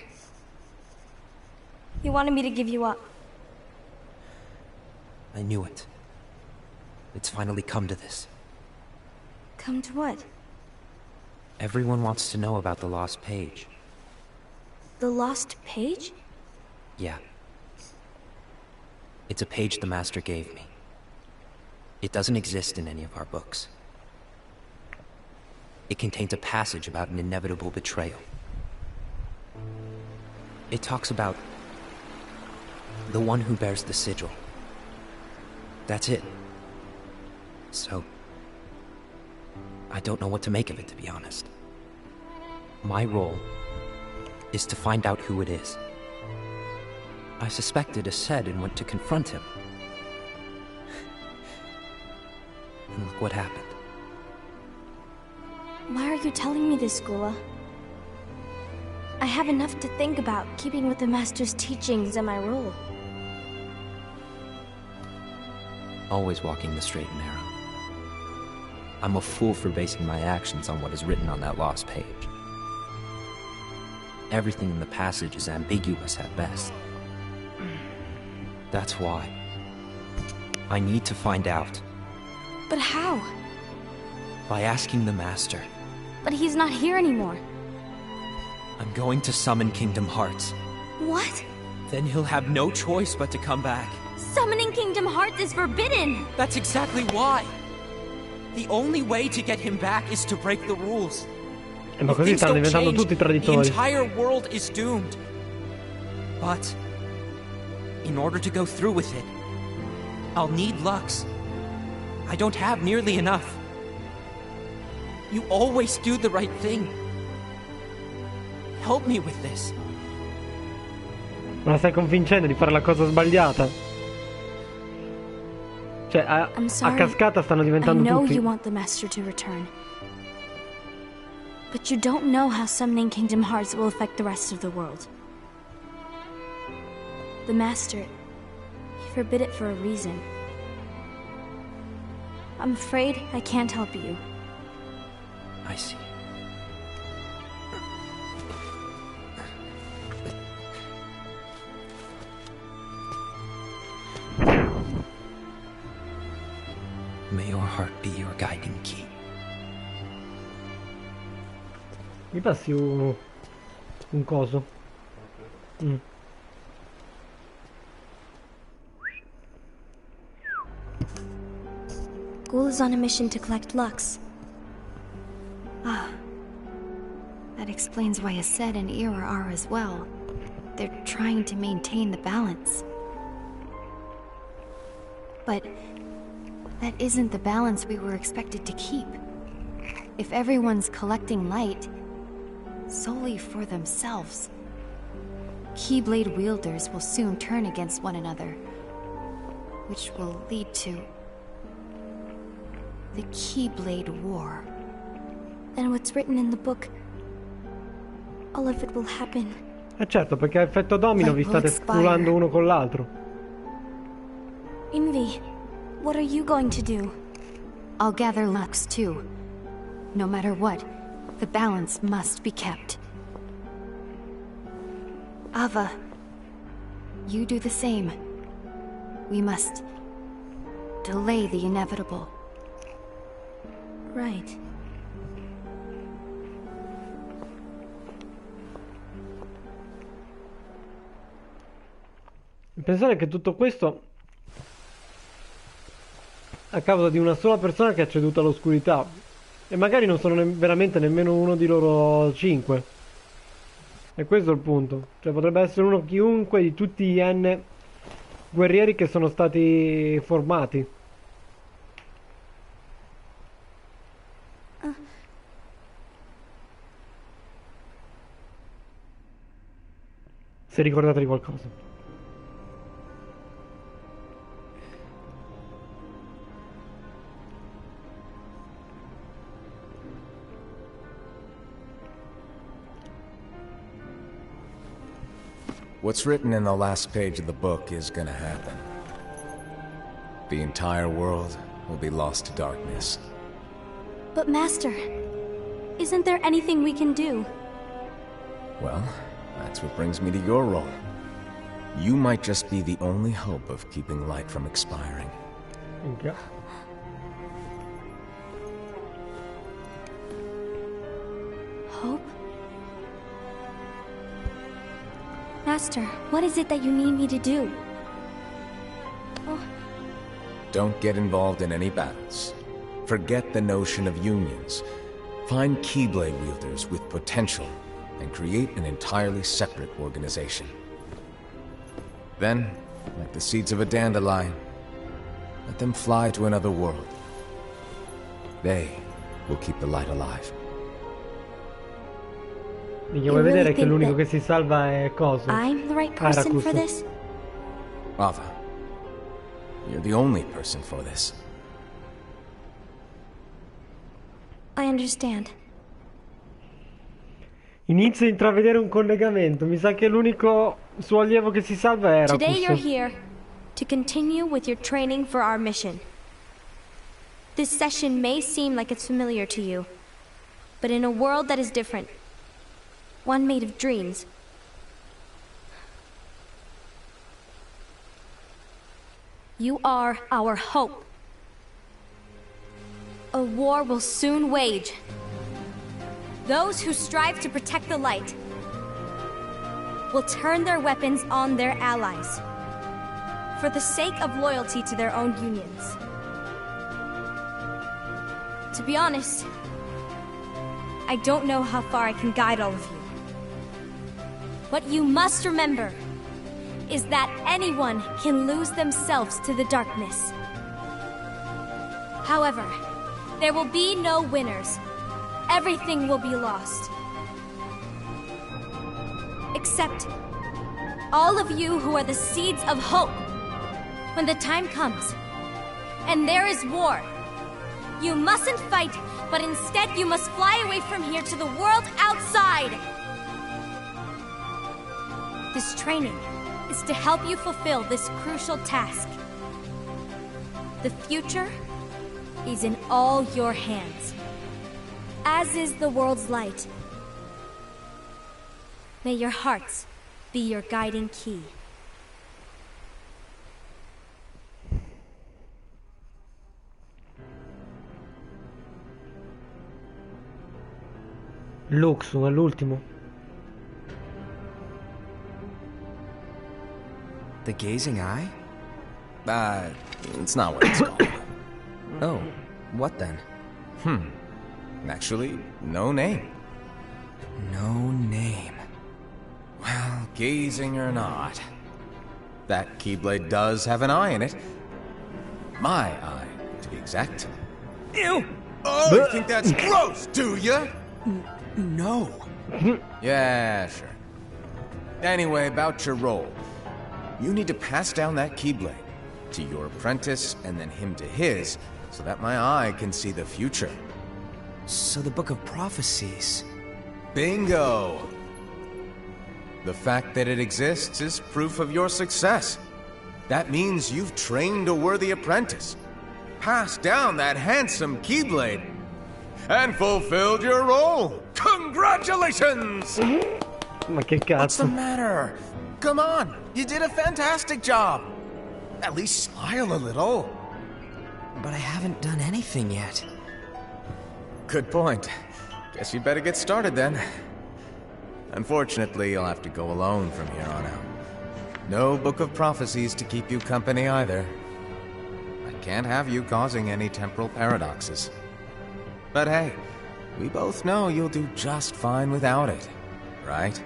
F: He wanted me to give you up.
G: I knew it. It's finally come to this.
F: Come to what?
G: Everyone wants to know about the lost page.
F: The lost page?
G: Yeah. It's a page the Master gave me. It doesn't exist in any of our books. It contains a passage about an inevitable betrayal. It talks about the one who bears the sigil. That's it. So, I don't know what to make of it, to be honest. My role is to find out who it is. I suspected a Sed and went to confront him. And look what happened.
F: Why are you telling me this, Gula? I have enough to think about, keeping with the Master's teachings and my role.
G: Always walking the straight and narrow. I'm a fool for basing my actions on what is written on that lost page. Everything in the passage is ambiguous at best. That's why I need to find out.
F: But how?
G: By asking the Master.
F: But he's not here anymore.
G: I'm going to summon Kingdom Hearts.
F: What?
G: Then he'll have no choice but to come back.
F: Summoning Kingdom Hearts is forbidden!
G: That's exactly why! The only way to get him back is to break the rules.
B: Ma così stanno diventando tutti
G: the
B: traditori.
G: entire world is doomed.
K: But in order to go through with it, I'll need Lux. I don't have nearly enough. You always do the right thing. Help me with this.
B: Ma la stai convincendo di fare la cosa sbagliata? Cioè, a cascata stanno diventando
F: tutti. I know
B: tutti.
F: you want the master to return. But you don't know how summoning Kingdom Hearts will affect the rest of the world. The master, he forbid it for a reason. I'm afraid I can't help you.
K: I see. May your heart be your guiding key.
B: Mi passi un coso?
F: Ghoul is on a mission to collect Lux.
I: Ah. That explains why Aced and Ira are as well. They're trying to maintain the balance. But that isn't the balance we were expected to keep. If everyone's collecting light solely for themselves, Keyblade wielders will soon turn against one another, which will lead to the Keyblade War.
F: Then what's written in the book, all of it will happen.
B: Certo, perché a effetto domino vi state sculando uno con l'altro.
F: Envy, what are you going to do?
I: I'll gather Lux too. No matter what, the balance must be kept. Ava, you do the same. We must delay the inevitable.
F: Right.
B: Pensare che tutto questo a causa di una sola persona che ha ceduto all'oscurità, e magari non sono veramente nemmeno uno di loro 5. E questo è il punto. Cioè potrebbe essere uno chiunque di tutti gli N guerrieri che sono stati formati. Se ricordate di qualcosa.
C: What's written in the last page of the book is gonna happen. The entire world will be lost to darkness.
F: But Master, isn't there anything we can do?
C: Well, that's what brings me to your role. You might just be the only hope of keeping light from expiring.
B: Okay.
F: Hope? Master, what is it that you need me to do? Oh.
C: Don't get involved in any battles. Forget the notion of unions. Find Keyblade wielders with potential and create an entirely separate organization. Then, like the seeds of a dandelion, let them fly to another world. They will keep the light alive.
B: Mica vuoi vedere che l'unico che si salva è Coso?
F: I'm the right person for this?
C: Ava, you're the only person for this.
F: I understand.
B: Inizio a intravedere un collegamento. Mi sa che l'unico suo allievo che si salva era
F: Today you're here to continue with your training for our mission. This session may seem like it's familiar to you, but in a world that is different, one made of dreams, you are our hope. A war will soon wage. Those who strive to protect the light will turn their weapons on their allies for the sake of loyalty to their own unions. To be honest, I don't know how far I can guide all of you. But you must remember, is that anyone can lose themselves to the darkness. However, there will be no winners. Everything will be lost. Except all of you who are the seeds of hope. When the time comes, and there is war, you mustn't fight, but instead you must fly away from here to the world outside. This training is to help you fulfill this crucial task. The future is in all your hands, as is the world's light. May your hearts be your guiding key.
B: Luxu, all'ultimo.
G: The gazing eye?
C: It's not what it's called.
G: Oh, what then?
C: Actually, no name.
G: No name.
C: Well, gazing or not, that Keyblade does have an eye in it. My eye, to be exact.
G: Ew!
C: Oh, you think that's gross, do you?
G: No.
C: Yeah, sure. Anyway, about your role. You need to pass down that Keyblade to your apprentice and then him to his, so that my eye can see the future.
G: So the Book of Prophecies.
C: Bingo! The fact that it exists is proof of your success. That means you've trained a worthy apprentice, passed down that handsome Keyblade, and fulfilled your role. Congratulations!
B: Ma che
C: What's the
B: cazzo?
C: matter? Come on, you did a fantastic job. At least smile a little.
G: But I haven't done anything yet.
C: Good point. Guess you better get started then. Unfortunately, you'll have to go alone from here on out. No Book of Prophecies to keep you company either. I can't have you causing any temporal paradoxes. But hey, we both know you'll do just fine without it, right?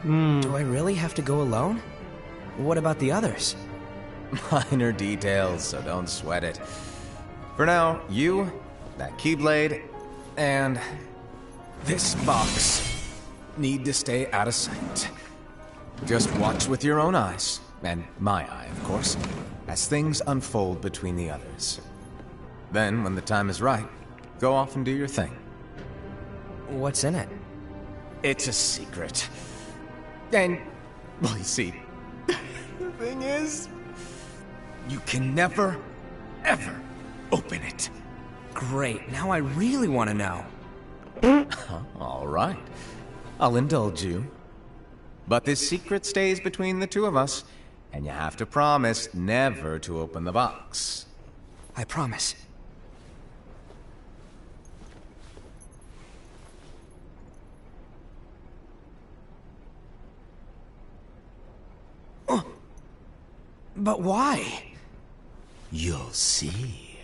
G: Do I really have to go alone? What about the others?
C: Minor details, so don't sweat it. For now, you, that Keyblade, and this box need to stay out of sight. Just watch with your own eyes, and my eye, of course, as things unfold between the others. Then, when the time is right, go off and do your thing.
G: What's in it?
C: It's a secret. And, well, you see, the thing is, you can never, ever open it.
G: Great, now I really want to know.
C: All right. I'll indulge you. But this secret stays between the two of us, and you have to promise never to open the box.
G: I promise. But why?
C: You'll see.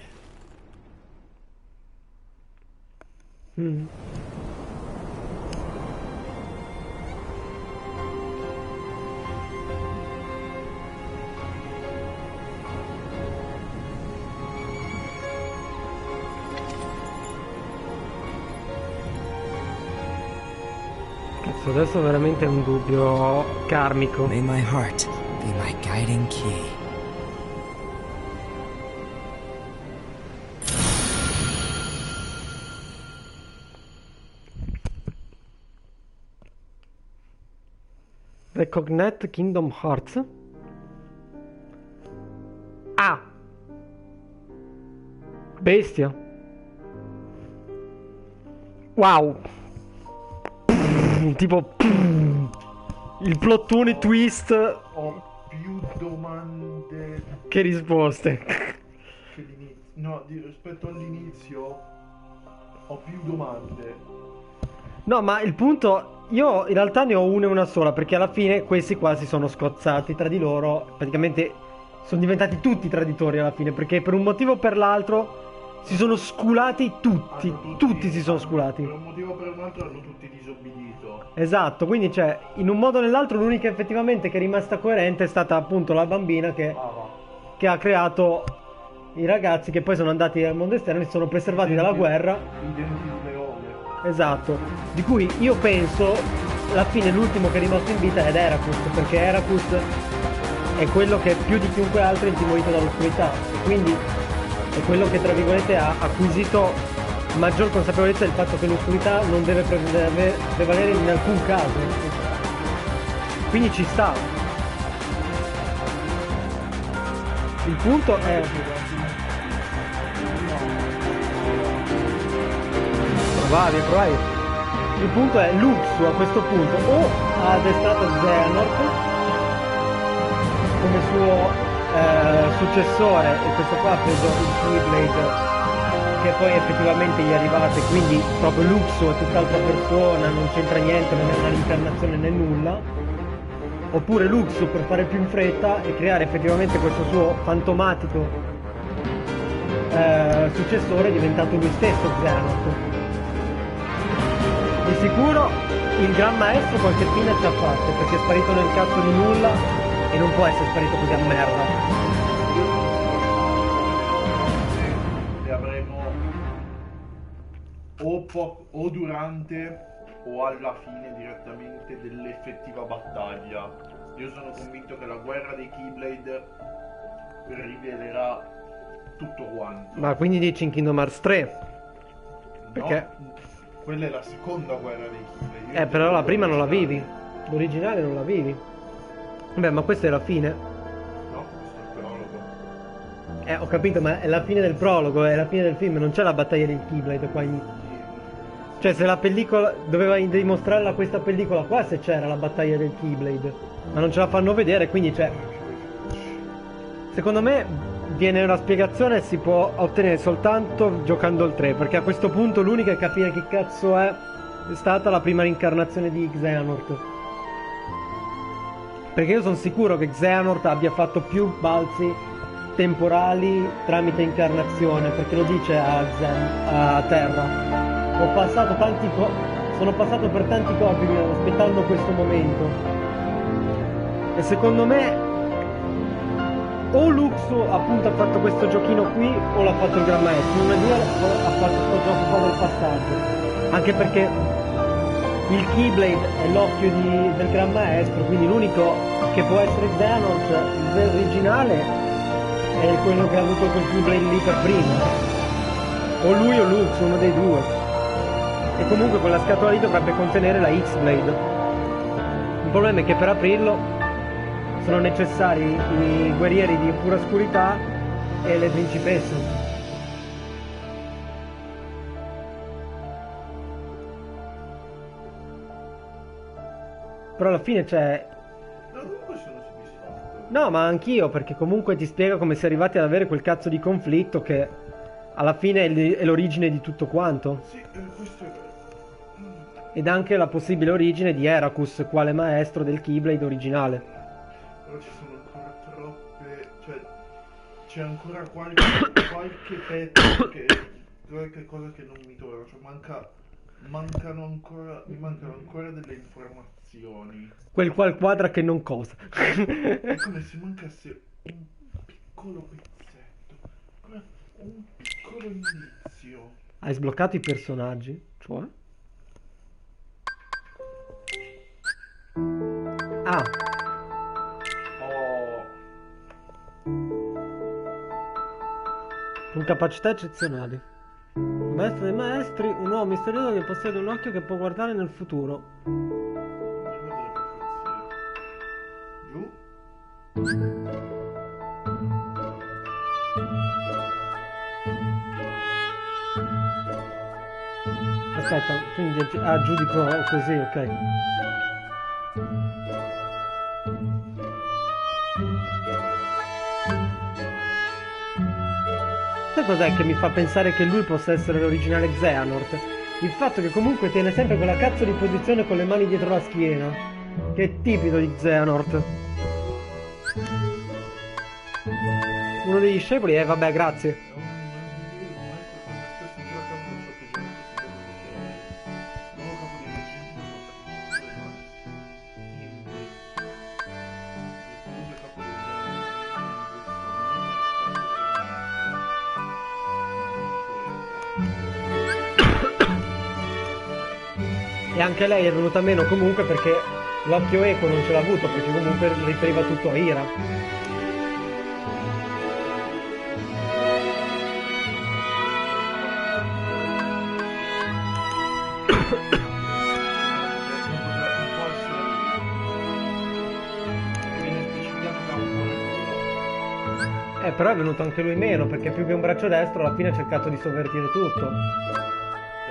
B: Cazzo, adesso veramente è un dubbio karmico.
G: May my heart be my guiding key.
B: Recognize Kingdom Hearts. Ah! Bestia. Wow. Tipo il plottone twist.
A: Ho più domande
B: Che risposte.
A: che l'inizio. No, rispetto all'inizio ho più domande.
B: No, ma il punto, io in realtà ne ho una e una sola, perché alla fine questi qua si sono scozzati tra di loro, praticamente sono diventati tutti traditori alla fine, perché per un motivo o per l'altro si sono sculati tutti. Tutti si sono sculati.
A: Per un motivo o per un altro hanno tutti disobbedito.
B: Esatto, quindi cioè, in un modo o nell'altro l'unica effettivamente che è rimasta coerente è stata appunto la bambina che ha creato i ragazzi che poi sono andati al mondo esterno e si sono preservati dalla guerra. Esatto, di cui io penso alla fine l'ultimo che è rimasto in vita è Heracus, perché Heracus è quello che più di chiunque altro è intimorito dall'oscurità, quindi è quello che tra virgolette ha acquisito maggior consapevolezza del fatto che l'oscurità non deve prevalere in alcun caso, quindi ci sta. Il punto è provavi. Il punto è Luxu a questo punto o ha addestrato Xehanort come suo successore, e questo qua ha preso il Keyblade che poi effettivamente gli è arrivato, e quindi proprio Luxu è tutt'altra persona, non c'entra niente, non è una reincarnazione né nulla. Oppure Luxu per fare più in fretta e creare effettivamente questo suo fantomatico successore è diventato lui stesso Xehanort. Di sicuro il Gran Maestro qualche fine ci ha fatto, perché è sparito nel cazzo di nulla e non può essere sparito così a merda.
A: Le avremo o durante o alla fine direttamente dell'effettiva battaglia. Io sono convinto che la guerra dei Keyblade rivelerà tutto quanto.
B: Ma quindi dici in Kingdom Hearts 3? Perché?
A: No, quella è la seconda guerra dei Keyblade.
B: Però la prima non la vivi. L'originale non la vivi. Beh, ma questa è la fine.
A: No, questo è il prologo.
B: Ho capito, ma è la fine del prologo, è la fine del film, non c'è la battaglia del Keyblade qua in... Cioè, se la pellicola doveva dimostrarla questa pellicola qua, se c'era la battaglia del Keyblade, ma non ce la fanno vedere, quindi cioè, secondo me viene una spiegazione, si può ottenere soltanto giocando il 3, perché a questo punto l'unica è capire che cazzo è stata la prima reincarnazione di Xehanort, perché io sono sicuro che Xehanort abbia fatto più balzi temporali tramite incarnazione, perché lo dice a Terra. Sono passato per tanti corpi aspettando questo momento, e secondo me o Luxu appunto ha fatto questo giochino qui o l'ha fatto il Gran Maestro, uno e due ha fatto questo gioco qua del passaggio, anche perché il Keyblade è l'occhio del Gran Maestro, quindi l'unico che può essere Xehanort, l'originale, è quello che ha avuto quel Keyblade lì per prima, o lui o Luxu, uno dei due. E comunque quella scatola lì dovrebbe contenere la X-Blade. Il problema è che per aprirlo sono necessari i guerrieri di pura oscurità e le principesse. Però alla fine c'è... No, ma anch'io, perché comunque ti spiega come si è arrivati ad avere quel cazzo di conflitto che alla fine è l'origine di tutto quanto.
A: Sì, questo è vero.
B: Ed anche la possibile origine di Heracus quale maestro del Keyblade originale.
A: Però ci sono ancora troppe... cioè c'è ancora qualche pezzo qualche cosa che non mi trovo, cioè mi mancano ancora delle informazioni.
B: Quel qual quadra che non cosa.
A: È come se mancasse un piccolo pezzetto, come un piccolo indizio.
B: Hai sbloccato i personaggi? Cioè? Ah. Con capacità eccezionali. Maestro dei maestri, un uomo misterioso che possiede un occhio che può guardare nel futuro.
A: Giù.
B: Aspetta, quindi giudico così, ok. Sai cos'è che mi fa pensare che lui possa essere l'originale Xehanort? Il fatto che comunque tiene sempre quella cazzo di posizione con le mani dietro la schiena, che è tipico di Xehanort. Uno degli discepoli, vabbè, grazie. E anche lei è venuta meno comunque perché l'occhio eco non ce l'ha avuto, perché comunque riferiva tutto a Ira. Però è venuto anche lui meno, perché più che un braccio destro alla fine ha cercato di sovvertire tutto.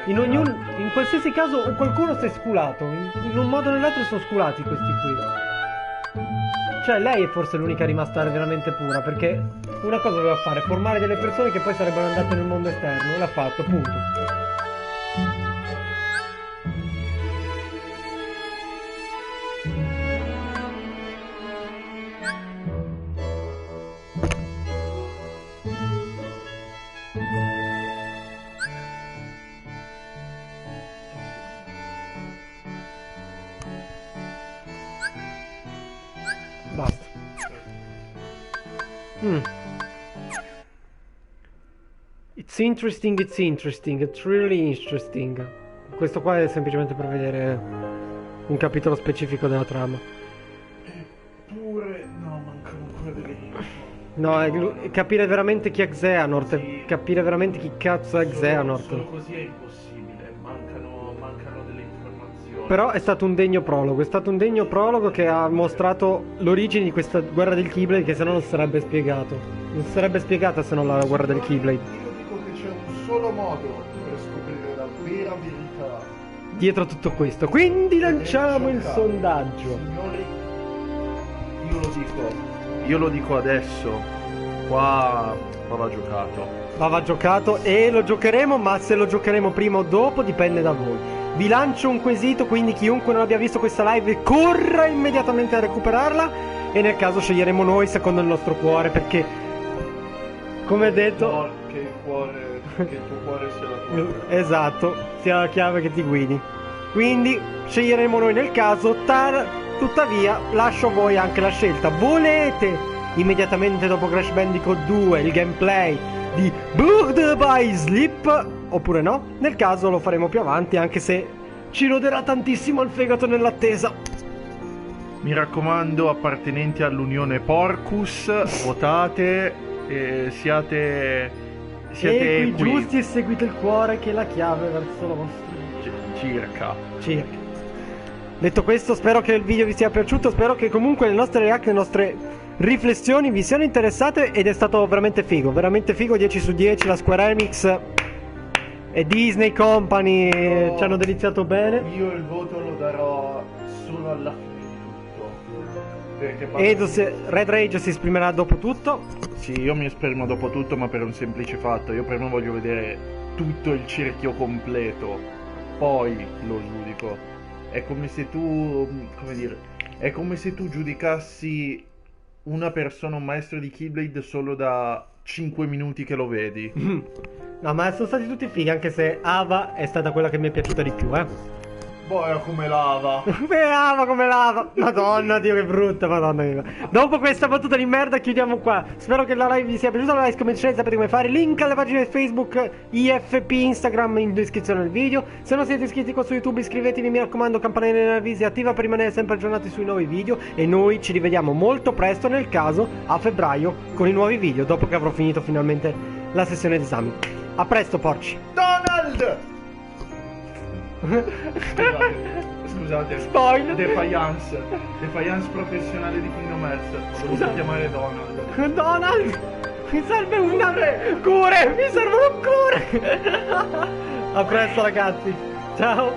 B: In qualsiasi caso qualcuno si è sculato, in un modo o nell'altro sono sculati questi qui. Cioè lei è forse l'unica rimasta veramente pura, perché una cosa doveva fare, formare delle persone che poi sarebbero andate nel mondo esterno, e l'ha fatto, punto. Basta. It's interesting, it's really interesting. Questo qua è semplicemente per vedere un capitolo specifico della trama.
A: Eppure, no, mancano ancora delle info.
B: No, è capire veramente chi è Xehanort,
A: Sì.
B: capire veramente chi cazzo è Xehanort.
A: Solo così è impossibile, mancano delle informazioni.
B: Però è stato un degno prologo, che ha mostrato l'origine di questa guerra del Keyblade, che se no non si sarebbe spiegato. Non si sarebbe spiegata se non la guerra del Keyblade.
A: Io dico che c'è un solo modo per scoprire la vera verità
B: Dietro tutto questo. Quindi lanciamo il sondaggio.
A: Signori, io lo dico adesso. Qua va giocato.
B: Va giocato e lo giocheremo, ma se lo giocheremo prima o dopo dipende da voi. Vi lancio un quesito, quindi chiunque non abbia visto questa live corra immediatamente a recuperarla, e nel caso sceglieremo noi secondo il nostro cuore, perché come detto
A: No, che il tuo cuore sia la tua.
B: esatto, sia la chiave che ti guidi. Quindi sceglieremo noi nel caso. Tuttavia lascio a voi anche la scelta. Volete immediatamente dopo Crash Bandicoot 2 il gameplay di Bird by Sleep oppure no? Nel caso lo faremo più avanti, anche se ci roderà tantissimo il fegato nell'attesa.
A: Mi raccomando, appartenenti all'Unione Porcus, votate e siate
B: equi,
A: qui.
B: giusti, e seguite il cuore che è la chiave verso la vostra
A: Circa.
B: Detto questo, spero che il video vi sia piaciuto, spero che comunque le nostre react, le nostre riflessioni vi siano interessate, ed è stato veramente figo, 10 su 10. La Square Enix e Disney Company ci hanno deliziato bene.
A: Io il voto lo darò solo alla fine di tutto.
B: Ed RedRage si esprimerà dopo tutto.
A: Sì, io mi esprimo dopo tutto, ma per un semplice fatto. Io prima voglio vedere tutto il cerchio completo, poi lo giudico. È come se tu, è come se tu giudicassi una persona, un maestro di Keyblade, solo da 5 minuti che lo vedi.
B: No, ma sono stati tutti fighi, anche se Ava è stata quella che mi è piaciuta di più,
A: Boh, era come lava.
B: Ava come lava. Madonna, Dio, che brutta, madonna mia. Dopo questa battuta di merda chiudiamo qua. Spero che la live vi sia piaciuta. La like, comment, share, sapete come fare. Link alle pagine Facebook, IFP, Instagram in descrizione del video. Se non siete iscritti qua su YouTube, iscrivetevi, mi raccomando, campanella nella avvisi attiva per rimanere sempre aggiornati sui nuovi video. E noi ci rivediamo molto presto, nel caso a febbraio, con i nuovi video, dopo che avrò finito finalmente la sessione d'esami. A presto, porci.
A: Donald! Scusate.
B: Spoiler.
A: Defiance professionale di Kingdom Hearts. Ho voluto chiamare Donald.
B: Donald! Mi serve una cure! Mi servono cure! A presto, ragazzi. Ciao.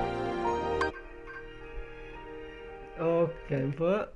B: Ok, un po'.